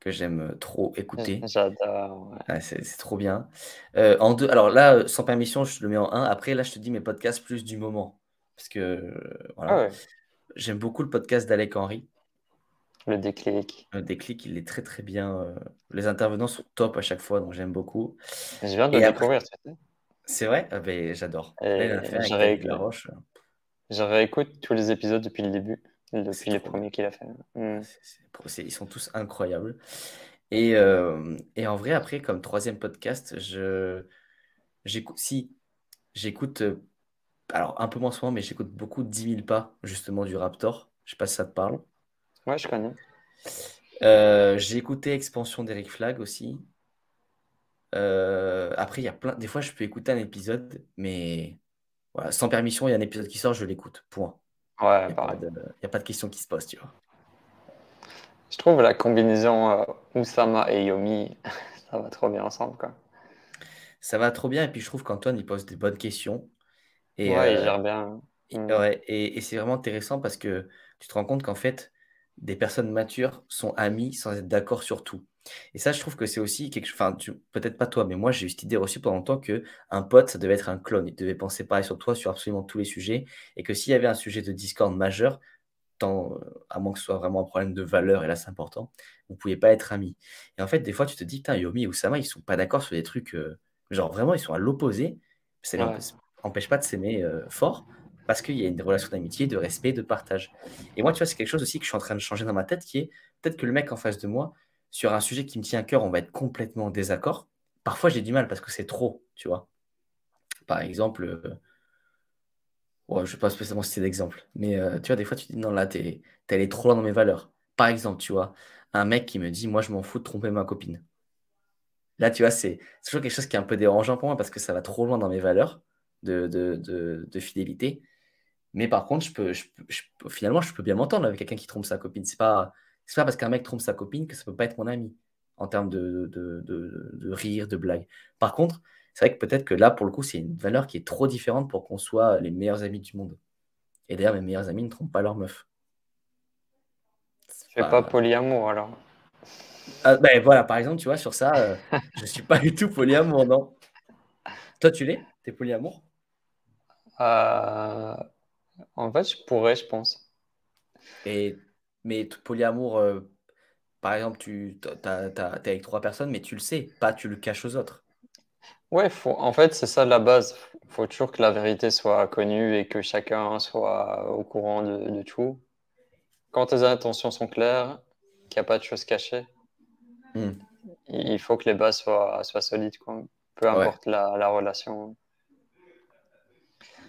[SPEAKER 2] que j'aime trop écouter.
[SPEAKER 1] J'adore. Ouais.
[SPEAKER 2] Ouais, c'est trop bien. En deux, alors là, Sans permission, je le mets en un. Après, là, je te dis mes podcasts plus du moment. Parce que,
[SPEAKER 1] Ah
[SPEAKER 2] voilà.
[SPEAKER 1] ouais.
[SPEAKER 2] J'aime beaucoup le podcast d'Alec Henry.
[SPEAKER 1] Le déclic.
[SPEAKER 2] Déclic, il est très, très bien. Les intervenants sont top à chaque fois, donc j'aime beaucoup.
[SPEAKER 1] Je viens de le
[SPEAKER 2] Et après,
[SPEAKER 1] découvrir, tu sais.
[SPEAKER 2] c'est vrai? Ah ben, j'adore. Là, il
[SPEAKER 1] Et
[SPEAKER 2] a fait avec David Laroche.
[SPEAKER 1] je réécoute tous les épisodes depuis le début,
[SPEAKER 2] C'est
[SPEAKER 1] depuis les
[SPEAKER 2] trop bien.
[SPEAKER 1] premiers qu'il a fait. Hmm.
[SPEAKER 2] Ils sont tous incroyables. Et en vrai, après, comme troisième podcast, j'écoute, si, j'écoute, alors un peu moins souvent, mais j'écoute beaucoup 10 000 pas, justement, du Raptor. Je sais pas si ça te parle.
[SPEAKER 1] Ouais, je connais.
[SPEAKER 2] J'ai écouté Expansion d'Eric Flag aussi. Après, il y a plein. Des fois, je peux écouter un épisode, mais voilà, sans permission, il y a un épisode qui sort, je l'écoute. Point.
[SPEAKER 1] Ouais,
[SPEAKER 2] Il n'y a pas
[SPEAKER 1] pareil.
[SPEAKER 2] de, il y a pas de question qui se pose, tu vois.
[SPEAKER 1] Je trouve la combinaison Oussama et Yomi, ça va trop bien ensemble, quoi.
[SPEAKER 2] Ça va trop bien, et puis je trouve qu'Antoine, il pose des bonnes questions. Et,
[SPEAKER 1] Ouais, il gère bien. Hmm.
[SPEAKER 2] ouais, et c'est vraiment intéressant parce que tu te rends compte qu'en fait, des personnes matures sont amies sans être d'accord sur tout. Et ça, je trouve que c'est aussi quelque chose. Enfin, peut-être pas toi, mais moi, j'ai eu cette idée reçue pendant longtemps que un pote, ça devait être un clone. Il devait penser pareil sur toi, sur absolument tous les sujets. Et que s'il y avait un sujet de discorde majeur, à moins que ce soit vraiment un problème de valeur, et là, c'est important, vous ne pouvez pas être amis. Et en fait, des fois, tu te dis, putain, Yomi et Oussama, ils sont pas d'accord sur des trucs. Genre, vraiment, ils sont à l'opposé. Ça ne
[SPEAKER 1] Ouais,
[SPEAKER 2] empêche pas de s'aimer fort parce qu'il y a une relation d'amitié, de respect, de partage. Et moi, tu vois, c'est quelque chose aussi que je suis en train de changer dans ma tête qui est peut-être que le mec en face de moi, sur un sujet qui me tient à cœur, on va être complètement en désaccord. Parfois, j'ai du mal parce que c'est trop, tu vois. Par exemple, ouais, je ne vais pas spécialement citer d'exemple, mais tu vois, des fois, tu te dis, non, là, t'es allé trop loin dans mes valeurs. Par exemple, tu vois, un mec qui me dit, moi, je m'en fous de tromper ma copine. Là, tu vois, c'est toujours quelque chose qui est un peu dérangeant pour moi parce que ça va trop loin dans mes valeurs de fidélité. Mais par contre, finalement, je peux bien m'entendre avec quelqu'un qui trompe sa copine. C'est pas parce qu'un mec trompe sa copine que ça peut pas être mon ami en termes de rire, de blague. Par contre, c'est vrai que peut-être que là, pour le coup, c'est une valeur qui est trop différente pour qu'on soit les meilleurs amis du monde. Et d'ailleurs, mes meilleurs amis ne trompent pas leur meuf. C'est
[SPEAKER 1] Tu fais pas
[SPEAKER 2] pas...
[SPEAKER 1] polyamour alors.
[SPEAKER 2] Ah, ben voilà, par exemple, tu vois, sur ça, je suis pas du tout polyamour, non. Toi, tu l'es? T'es polyamour?
[SPEAKER 1] Euh, En fait, je pourrais, je pense.
[SPEAKER 2] Et, mais polyamour, par exemple, t'es avec trois personnes, mais tu le sais, pas tu le caches aux autres.
[SPEAKER 1] Ouais, en fait, c'est ça la base. Faut toujours que la vérité soit connue et que chacun soit au courant de tout. Quand tes intentions sont claires, qu'il n'y a pas de choses cachées,
[SPEAKER 2] Hmm.
[SPEAKER 1] il faut que les bases soient solides, quoi. Peu
[SPEAKER 2] Ouais,
[SPEAKER 1] importe la relation.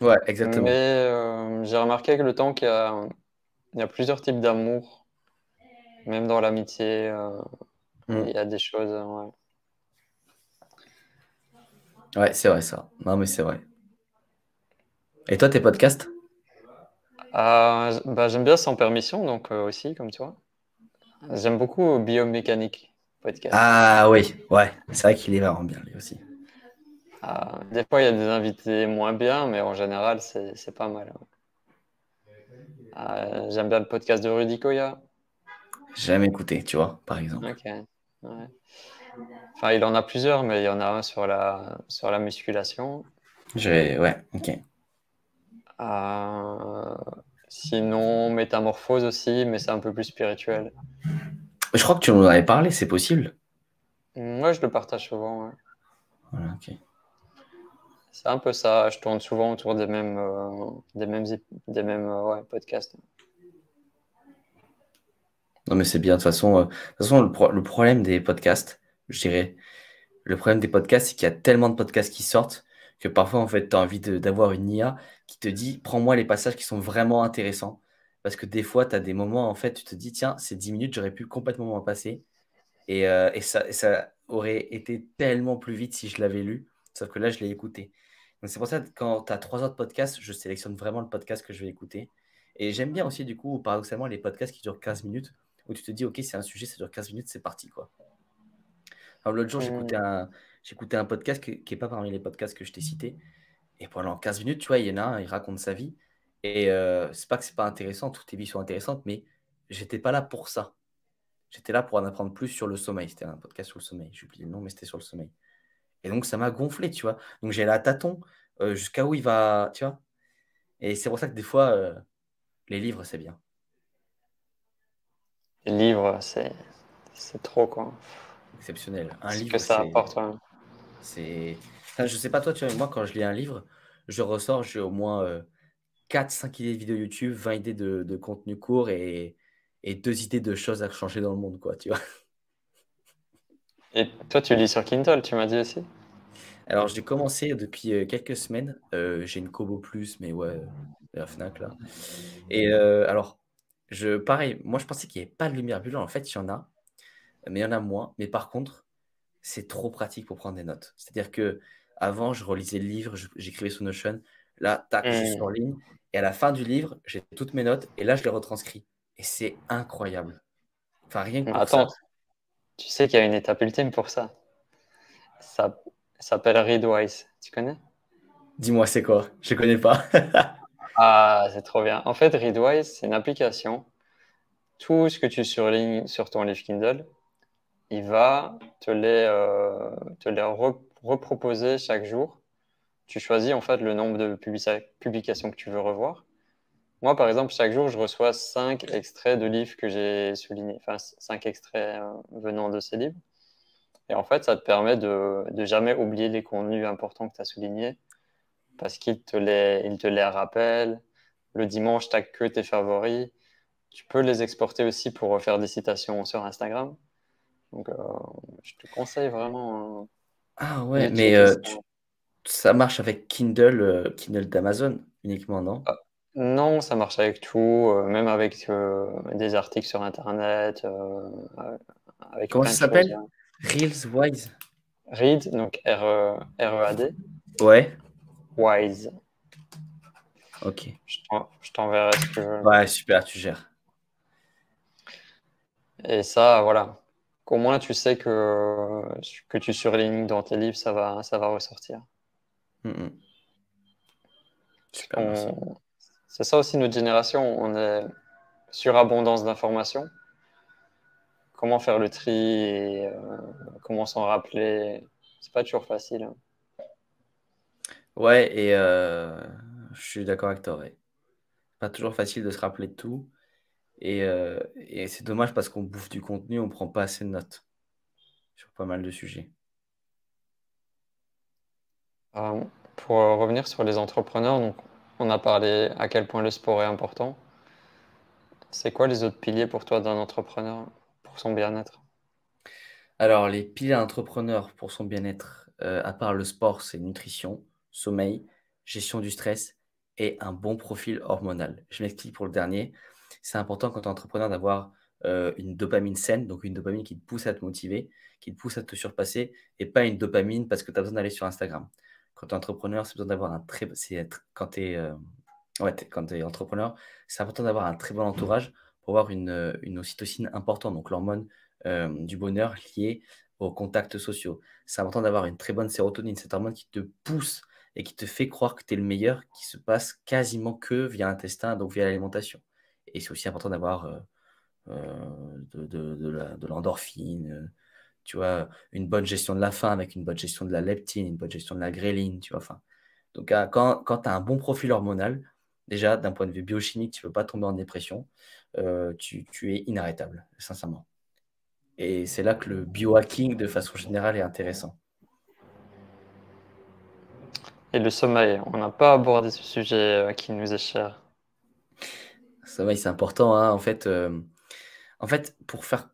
[SPEAKER 2] ouais,
[SPEAKER 1] Mais
[SPEAKER 2] exactement.
[SPEAKER 1] j'ai remarqué avec le temps il y a plusieurs types d'amour, même dans l'amitié. Il
[SPEAKER 2] Hmm.
[SPEAKER 1] y a des choses. Ouais.
[SPEAKER 2] Ouais, c'est vrai ça. Non, mais c'est vrai. Et toi, tes podcasts?
[SPEAKER 1] Bah, j'aime bien Sans Permission, donc aussi, comme toi. J'aime beaucoup Biomécanique podcast.
[SPEAKER 2] Ah oui, ouais, c'est vrai qu'il est vraiment bien lui aussi.
[SPEAKER 1] Des fois, il y a des invités moins bien, mais en général, c'est pas mal. J'aime bien le podcast de Rudy Koya.
[SPEAKER 2] J'ai jamais écouté, tu vois, par exemple.
[SPEAKER 1] Ok. Ouais. Enfin, il en a plusieurs, mais il y en a un sur la musculation.
[SPEAKER 2] Ouais, ok.
[SPEAKER 1] Euh, Sinon, Métamorphose aussi, mais c'est un peu plus spirituel.
[SPEAKER 2] Je crois que tu nous en avais parlé, c'est possible.
[SPEAKER 1] Moi, je le partage souvent. Ouais.
[SPEAKER 2] Voilà, ok.
[SPEAKER 1] C'est un peu ça. Je tourne souvent autour des mêmes ouais, podcasts.
[SPEAKER 2] Non, mais c'est bien. De toute façon, le problème des podcasts, je dirais, le problème des podcasts, c'est qu'il y a tellement de podcasts qui sortent que parfois, en fait, tu as envie d'avoir une IA qui te dit, prends-moi les passages qui sont vraiment intéressants. Parce que des fois, tu as des moments, en fait, tu te dis, tiens, ces 10 minutes, j'aurais pu complètement m'en passer. Et ça aurait été tellement plus vite si je l'avais lu. Sauf que là, je l'ai écouté. Donc, c'est pour ça que quand tu as trois autres podcasts, je sélectionne vraiment le podcast que je vais écouter. Et j'aime bien aussi, du coup, paradoxalement, les podcasts qui durent 15 minutes, où tu te dis, OK, c'est un sujet, ça dure 15 minutes, c'est parti, quoi. Alors, l'autre jour,
[SPEAKER 1] Hmm.
[SPEAKER 2] j'écoutais un podcast qui n'est pas parmi les podcasts que je t'ai cités. Et pendant 15 minutes, tu vois, il y en a un, il raconte sa vie. Et c'est pas que c'est pas intéressant, toutes tes vies sont intéressantes, mais j'étais pas là pour ça. J'étais là pour en apprendre plus sur le sommeil. C'était un podcast sur le sommeil. J'ai oublié le nom, mais c'était sur le sommeil. Et donc, ça m'a gonflé, tu vois. Donc, j'ai la tâton jusqu'à où il va, tu vois. Et c'est pour ça que des fois, les livres, c'est bien.
[SPEAKER 1] Les livres, c'est trop, quoi.
[SPEAKER 2] Exceptionnel. Un
[SPEAKER 1] Ce que
[SPEAKER 2] livre,
[SPEAKER 1] ça apporte. Ouais.
[SPEAKER 2] Enfin, je sais pas toi, tu vois, mais moi, quand je lis un livre, je ressors, j'ai au moins 4-5 idées de vidéos YouTube, 20 idées de contenu court et 2 idées de choses à changer dans le monde, quoi, tu vois.
[SPEAKER 1] Et toi, tu lis sur Kindle, tu m'as dit aussi?
[SPEAKER 2] Alors, j'ai commencé depuis quelques semaines. J'ai une Kobo Plus, mais ouais, la Fnac, là. Et alors, pareil, moi, je pensais qu'il n'y avait pas de lumière bulle. En fait, il y en a, mais il y en a moins. Mais par contre, c'est trop pratique pour prendre des notes. C'est-à-dire que avant, je relisais le livre, j'écrivais sur Notion. Là, tac, je
[SPEAKER 1] Hmm.
[SPEAKER 2] surligne. Et à la fin du livre, j'ai toutes mes notes. Et là, je les retranscris. Et c'est incroyable. Enfin, rien que pour ça,
[SPEAKER 1] Attends, tu sais qu'il y a une étape ultime pour ça. Ça s'appelle Readwise. Tu connais?
[SPEAKER 2] dis-moi, c'est quoi? Je ne connais pas.
[SPEAKER 1] C'est trop bien. En fait, Readwise, c'est une application. Tout ce que tu surlignes sur ton livre Kindle, il va te les reproposer chaque jour. Tu choisis en fait le nombre de publications que tu veux revoir. Moi, par exemple, chaque jour, je reçois 5 extraits de livres que j'ai soulignés, enfin 5 extraits venant de ces livres. Et en fait, ça te permet de jamais oublier les contenus importants que tu as soulignés parce qu'il te les rappelle. Le dimanche, tu n'as que tes favoris. Tu peux les exporter aussi pour faire des citations sur Instagram. Donc, je te conseille vraiment
[SPEAKER 2] Ah ouais, mais
[SPEAKER 1] d'utiliser ça.
[SPEAKER 2] Ça marche avec Kindle, Kindle d'Amazon uniquement, non?
[SPEAKER 1] Ah, non, ça marche avec tout, même avec des articles sur Internet, avec
[SPEAKER 2] Comment
[SPEAKER 1] plein
[SPEAKER 2] ça
[SPEAKER 1] de choses.
[SPEAKER 2] s'appelle? Reels Wise?
[SPEAKER 1] Read, donc R-E-A-D,
[SPEAKER 2] Ouais,
[SPEAKER 1] Wise.
[SPEAKER 2] ok.
[SPEAKER 1] Je t'enverrai si tu veux.
[SPEAKER 2] Ouais, super, tu gères.
[SPEAKER 1] Et ça, voilà. Au moins, tu sais que tu surlignes dans tes livres, ça va ressortir.
[SPEAKER 2] Mhm.
[SPEAKER 1] Parce
[SPEAKER 2] Super, merci.
[SPEAKER 1] c'est ça aussi notre génération, on est surabondance d'informations. Comment faire le tri et comment s'en rappeler, c'est pas toujours facile, hein.
[SPEAKER 2] Ouais, et je suis d'accord avec toi, ouais. Pas toujours facile de se rappeler de tout. Et c'est dommage parce qu'on bouffe du contenu, on prend pas assez de notes sur pas mal de sujets.
[SPEAKER 1] Euh, pour revenir sur les entrepreneurs, donc, on a parlé à quel point le sport est important. C'est quoi les autres piliers pour toi d'un entrepreneur pour son bien-être?
[SPEAKER 2] Alors, les piliers entrepreneurs pour son bien-être, à part le sport, c'est nutrition, sommeil, gestion du stress et un bon profil hormonal. Je m'explique pour le dernier. C'est important quand tu es entrepreneur d'avoir une dopamine saine, donc une dopamine qui te pousse à te motiver, qui te pousse à te surpasser, et pas une dopamine parce que tu as besoin d'aller sur Instagram. Quand tu es entrepreneur, c'est besoin d'avoir un très... quand tu es, ouais, quand tu es entrepreneur, c'est important d'avoir un très bon entourage pour avoir une ocytocine importante, donc l'hormone du bonheur lié aux contacts sociaux. C'est important d'avoir une très bonne sérotonine, cette hormone qui te pousse et qui te fait croire que tu es le meilleur, qui se passe quasiment que via l'intestin, donc via l'alimentation. Et c'est aussi important d'avoir de l'endorphine, tu vois, une bonne gestion de la faim avec une bonne gestion de la leptine, une bonne gestion de la gréline, tu vois. Enfin, donc, quand tu as un bon profil hormonal, déjà, d'un point de vue biochimique, tu ne peux pas tomber en dépression. Tu es inarrêtable, sincèrement. Et c'est là que le biohacking, de façon générale, est intéressant.
[SPEAKER 1] Et le sommeil, on n'a pas abordé ce sujet qui nous est cher.
[SPEAKER 2] Le sommeil, c'est important, hein. En fait, pour faire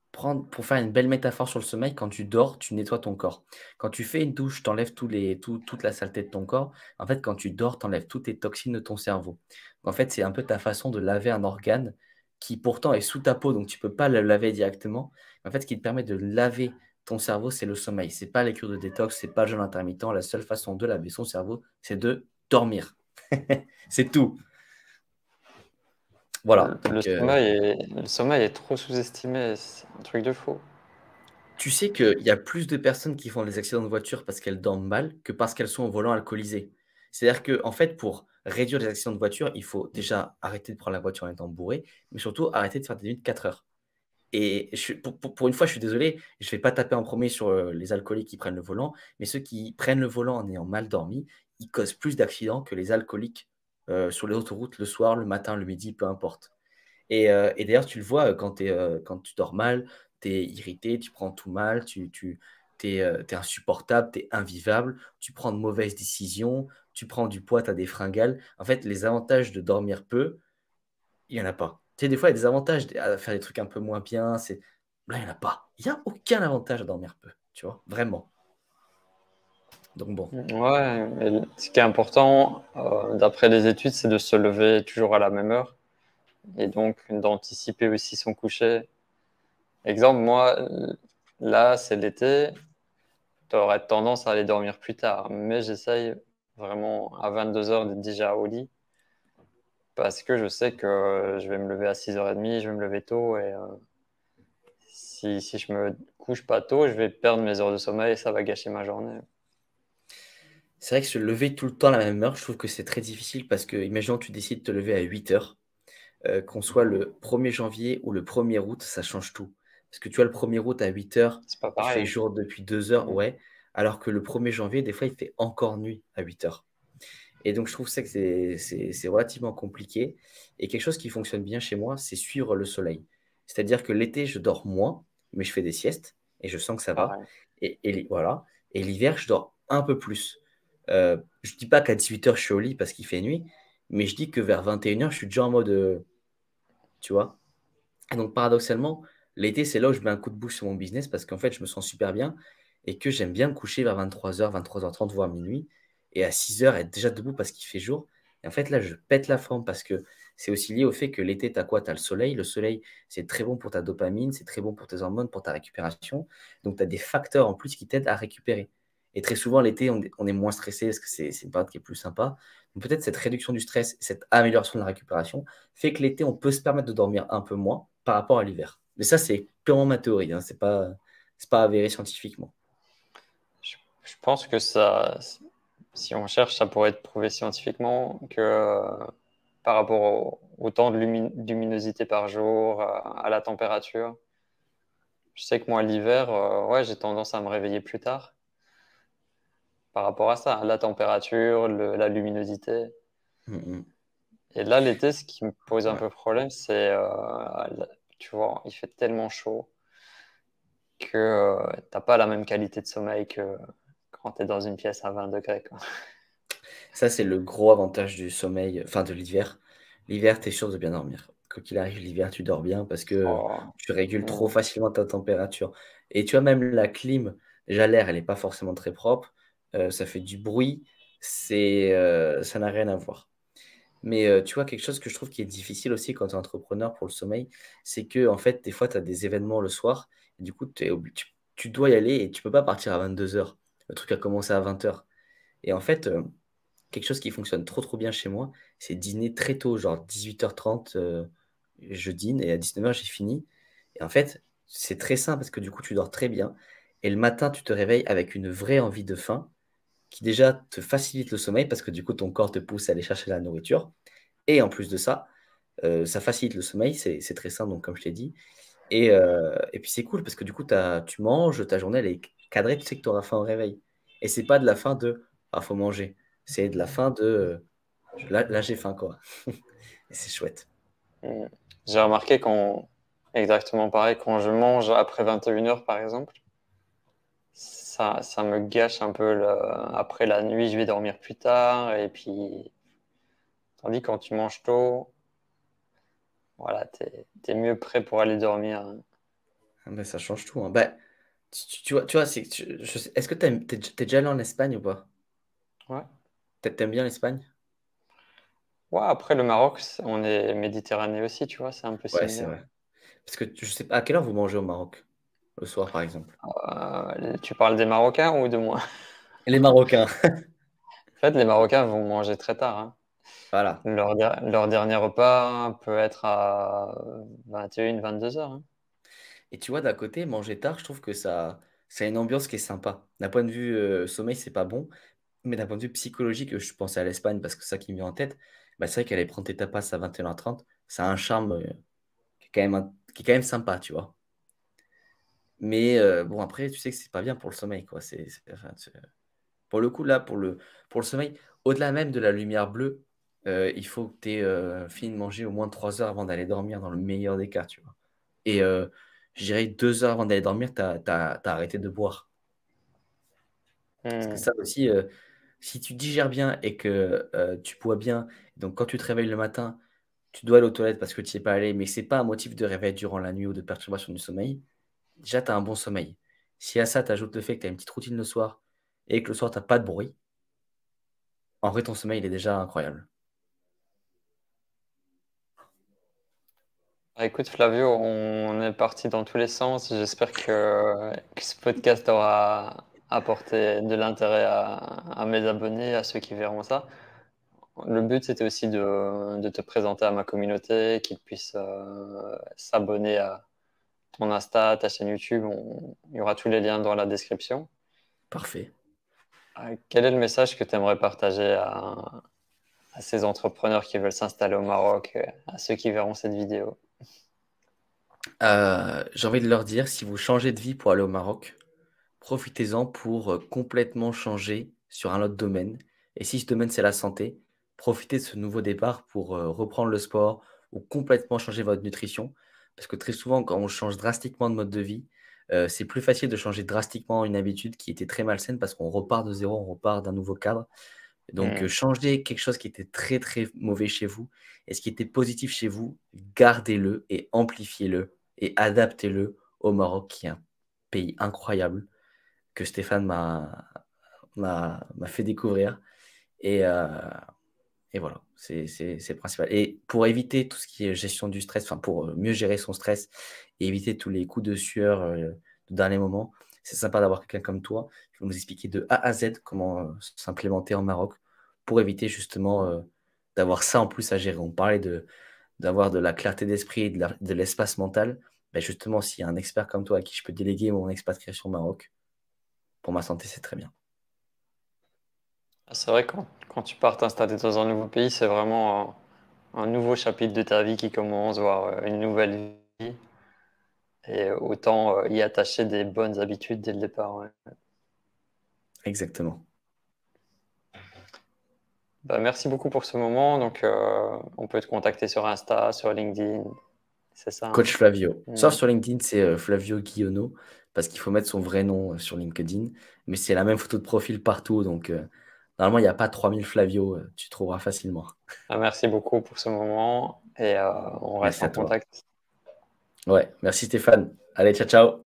[SPEAKER 2] une belle métaphore sur le sommeil, quand tu dors, tu nettoies ton corps. Quand tu fais une douche, tu enlèves toute la saleté de ton corps. En fait, quand tu dors, tu enlèves toutes les toxines de ton cerveau. En fait, c'est un peu ta façon de laver un organe qui pourtant est sous ta peau, donc tu ne peux pas le laver directement. En fait, ce qui te permet de laver ton cerveau, c'est le sommeil. C'est pas les cures de détox, c'est pas le jeûne intermittent. La seule façon de laver son cerveau, c'est de dormir. C'est tout. Voilà. Donc,
[SPEAKER 1] Le sommeil est trop sous-estimé, c'est un truc de fou.
[SPEAKER 2] tu sais qu'il y a plus de personnes qui font des accidents de voiture parce qu'elles dorment mal que parce qu'elles sont au volant alcoolisées. C'est-à-dire que, en fait, pour réduire les accidents de voiture, il faut déjà arrêter de prendre la voiture en étant bourré, mais surtout arrêter de faire des nuits de 4 heures. Et pour une fois, je suis désolé, je ne vais pas taper en premier sur les alcooliques qui prennent le volant, mais ceux qui prennent le volant en ayant mal dormi, ils causent plus d'accidents que les alcooliques sur les autoroutes le soir, le matin, le midi, peu importe. Et d'ailleurs, tu le vois quand tu dors mal, tu es irrité, tu prends tout mal, tu es insupportable, tu es invivable, tu prends de mauvaises décisions, tu prends du poids, tu as des fringales. En fait, les avantages de dormir peu, il n'y en a pas. Tu sais, des fois, il y a des avantages à faire des trucs un peu moins bien. Là, il n'y en a pas. Il n'y a aucun avantage à dormir peu, tu vois, vraiment. Donc bon.
[SPEAKER 1] Ouais, mais ce qui est important, d'après les études, c'est de se lever toujours à la même heure et donc d'anticiper aussi son coucher. Exemple, moi, là, c'est l'été, tu aurais tendance à aller dormir plus tard, mais j'essaye vraiment à 22 heures d'être déjà au lit parce que je sais que je vais me lever à 6h30, je vais me lever tôt et si je me couche pas tôt, je vais perdre mes heures de sommeil et ça va gâcher ma journée.
[SPEAKER 2] C'est vrai que se lever tout le temps à la même heure, je trouve que c'est très difficile parce que, imaginons que tu décides de te lever à 8 heures. Qu'on soit le 1er janvier ou le 1er août, ça change tout. Parce que tu vois, le 1er août à 8 heures,
[SPEAKER 1] C'est pas
[SPEAKER 2] il fait
[SPEAKER 1] pareil.
[SPEAKER 2] jour depuis 2 heures,
[SPEAKER 1] Mm.
[SPEAKER 2] ouais. Alors que le 1er janvier, des fois, il fait encore nuit à 8 heures. Et donc, je trouve ça que c'est relativement compliqué. Et quelque chose qui fonctionne bien chez moi, c'est suivre le soleil. C'est-à-dire que l'été, je dors moins, mais je fais des siestes et je sens que ça va.
[SPEAKER 1] Pareil.
[SPEAKER 2] Voilà. Et l'hiver, je dors un peu plus. Je ne dis pas qu'à 18 heures, je suis au lit parce qu'il fait nuit, mais je dis que vers 21 heures, je suis déjà en mode, tu vois. Et donc, paradoxalement, l'été, c'est là où je mets un coup de boost sur mon business parce qu'en fait, je me sens super bien et que j'aime bien me coucher vers 23h, 23h30, voire minuit. et à 6 heures être déjà debout parce qu'il fait jour. Et en fait, là, je pète la forme parce que c'est aussi lié au fait que l'été, tu as quoi? Tu as le soleil. Le soleil, c'est très bon pour ta dopamine, c'est très bon pour tes hormones, pour ta récupération. Donc, tu as des facteurs en plus qui t'aident à récupérer. Et très souvent, l'été, on est moins stressé parce que c'est une période qui est plus sympa. Donc, peut-être cette réduction du stress, cette amélioration de la récupération fait que l'été, on peut se permettre de dormir un peu moins par rapport à l'hiver. Mais ça, c'est purement ma théorie, hein. C'est pas avéré scientifiquement.
[SPEAKER 1] Je pense que ça, si on cherche, ça pourrait être prouvé scientifiquement que par rapport au temps de luminosité par jour, à la température. Je sais que moi, l'hiver, ouais, j'ai tendance à me réveiller plus tard par rapport à ça, la température, la luminosité.
[SPEAKER 2] Mhm.
[SPEAKER 1] Et là, l'été, ce qui me pose un
[SPEAKER 2] Ouais.
[SPEAKER 1] peu problème, c'est, tu vois, il fait tellement chaud que t'as pas la même qualité de sommeil que quand tu es dans une pièce à 20 degrés, quoi.
[SPEAKER 2] Ça, c'est le gros avantage du sommeil, enfin de l'hiver. L'hiver, tu es sûr de bien dormir. Quoi qu'il arrive, l'hiver, tu dors bien parce que
[SPEAKER 1] Oh,
[SPEAKER 2] tu régules trop
[SPEAKER 1] mm,
[SPEAKER 2] facilement ta température. Et tu vois, même la clim, déjà l'air, elle n'est pas forcément très propre. Ça fait du bruit. Ça n'a rien à voir. Mais tu vois, quelque chose que je trouve qui est difficile aussi quand tu es entrepreneur pour le sommeil, c'est que en fait, des fois, tu as des événements le soir. Et du coup, tu dois y aller et tu peux pas partir à 22 heures. Le truc a commencé à 20 heures. Et en fait, quelque chose qui fonctionne trop trop bien chez moi, c'est dîner très tôt, genre 18h30, je dîne et à 19h j'ai fini. Et en fait, c'est très simple parce que du coup tu dors très bien. Et le matin, tu te réveilles avec une vraie envie de faim qui déjà te facilite le sommeil parce que du coup ton corps te pousse à aller chercher la nourriture. Et en plus de ça, ça facilite le sommeil, c'est très simple, donc comme je t'ai dit. Et puis c'est cool parce que du coup tu manges, ta journée elle est cadrée, tu sais que tu auras faim au réveil. Et c'est pas de la faim de ah, faut manger. C'est de la faim de là j'ai faim quoi. Et c'est chouette.
[SPEAKER 1] mm. J'ai remarqué exactement pareil, quand je mange après 21 heures, par exemple, ça me gâche un peu après la nuit, je vais dormir plus tard, et puis, tandis que quand tu manges tôt, voilà, t'es mieux prêt pour aller dormir, hein.
[SPEAKER 2] Ah, ben, ça change tout, hein. Bah, tu vois, est-ce que t'es déjà allé en Espagne ou pas?
[SPEAKER 1] Ouais.
[SPEAKER 2] T'aimes bien l'Espagne?
[SPEAKER 1] Ouais, après le Maroc, on est Méditerranée aussi, tu vois, c'est un peu
[SPEAKER 2] Ouais, c'est
[SPEAKER 1] similaire.
[SPEAKER 2] vrai. Parce que je sais pas, à quelle heure vous mangez au Maroc? Le soir, par exemple.
[SPEAKER 1] Tu parles des Marocains ou de moi?
[SPEAKER 2] Les Marocains.
[SPEAKER 1] En fait, les Marocains vont manger très tard, hein.
[SPEAKER 2] Voilà.
[SPEAKER 1] Leur dernier repas peut être à 21, 22 heures, hein.
[SPEAKER 2] Et tu vois, d'à côté, manger tard, je trouve que ça a une ambiance qui est sympa. D'un point de vue sommeil, c'est pas bon. Mais d'un point de vue psychologique, je pensais à l'Espagne parce que c'est ça qui me vient en tête. Bah, c'est vrai qu'aller prendre tes tapas à 21h30, ça a un charme qui est quand même, qui est quand même sympa, tu vois. Mais bon, après, tu sais que c'est pas bien pour le sommeil, quoi. Enfin, pour le coup, là, pour le sommeil, au-delà même de la lumière bleue, il faut que tu aies fini de manger au moins 3 heures avant d'aller dormir, dans le meilleur des cas, tu vois. Et je dirais 2 heures avant d'aller dormir, t'as arrêté de boire. Parce que
[SPEAKER 1] Hmm.
[SPEAKER 2] ça aussi, si tu digères bien et que tu bois bien, donc quand tu te réveilles le matin, tu dois aller aux toilettes parce que tu n'y es pas allé, mais c'est pas un motif de réveil durant la nuit ou de perturbation du sommeil, déjà, tu as un bon sommeil. Si à ça, tu ajoutes le fait que tu as une petite routine le soir et que le soir, tu pas de bruit, en vrai, ton sommeil, il est déjà incroyable.
[SPEAKER 1] Ah, écoute, Flavio, on est parti dans tous les sens. J'espère que ce podcast aura apporté de l'intérêt à mes abonnés, à ceux qui verront ça. Le but, c'était aussi de te présenter à ma communauté, qu'ils puissent s'abonner à ton Insta, ta chaîne YouTube. Il y aura tous les liens dans la description.
[SPEAKER 2] Parfait.
[SPEAKER 1] Quel est le message que tu aimerais partager à ces entrepreneurs qui veulent s'installer au Maroc, à ceux qui verront cette vidéo?
[SPEAKER 2] J'ai envie de leur dire, si vous changez de vie pour aller au Maroc, profitez-en pour complètement changer sur un autre domaine. Et si ce domaine, c'est la santé, profitez de ce nouveau départ pour reprendre le sport ou complètement changer votre nutrition. Parce que très souvent, quand on change drastiquement de mode de vie, c'est plus facile de changer drastiquement une habitude qui était très malsaine parce qu'on repart de zéro, on repart d'un nouveau cadre. Donc,
[SPEAKER 1] Hmm.
[SPEAKER 2] changez quelque chose qui était très, très mauvais chez vous et ce qui était positif chez vous, gardez-le et amplifiez-le et adaptez-le au Maroc, qui est un pays incroyable que Stéphane m'a fait découvrir. Et, euh, et voilà, c'est le principal. Et pour éviter tout ce qui est gestion du stress, enfin pour mieux gérer son stress et éviter tous les coups de sueur de dernier moment, c'est sympa d'avoir quelqu'un comme toi qui va nous expliquer de A à Z comment s'implémenter en Maroc pour éviter justement d'avoir ça en plus à gérer. On parlait d'avoir de la clarté d'esprit et de l'espace mental. Ben justement, s'il y a un expert comme toi à qui je peux déléguer mon expatriation au Maroc, pour ma santé, c'est très bien.
[SPEAKER 1] C'est vrai que quand tu pars t'installer dans un nouveau pays, c'est vraiment un nouveau chapitre de ta vie qui commence, voire une nouvelle vie. Et autant y attacher des bonnes habitudes dès le départ. Ouais.
[SPEAKER 2] Exactement.
[SPEAKER 1] Bah, merci beaucoup pour ce moment. Donc, on peut te contacter sur Insta, sur LinkedIn. C'est ça, hein.
[SPEAKER 2] Coach Flavio. Sauf
[SPEAKER 1] Ouais.
[SPEAKER 2] sur LinkedIn, c'est Flavio Guillonneau, parce qu'il faut mettre son vrai nom sur LinkedIn. Mais c'est la même photo de profil partout. Donc, normalement, il n'y a pas 3000 Flavio. Tu trouveras facilement.
[SPEAKER 1] Ah, merci beaucoup pour ce moment et on reste
[SPEAKER 2] Merci
[SPEAKER 1] en
[SPEAKER 2] à toi.
[SPEAKER 1] contact.
[SPEAKER 2] Ouais, merci Stéphane. Allez, ciao, ciao.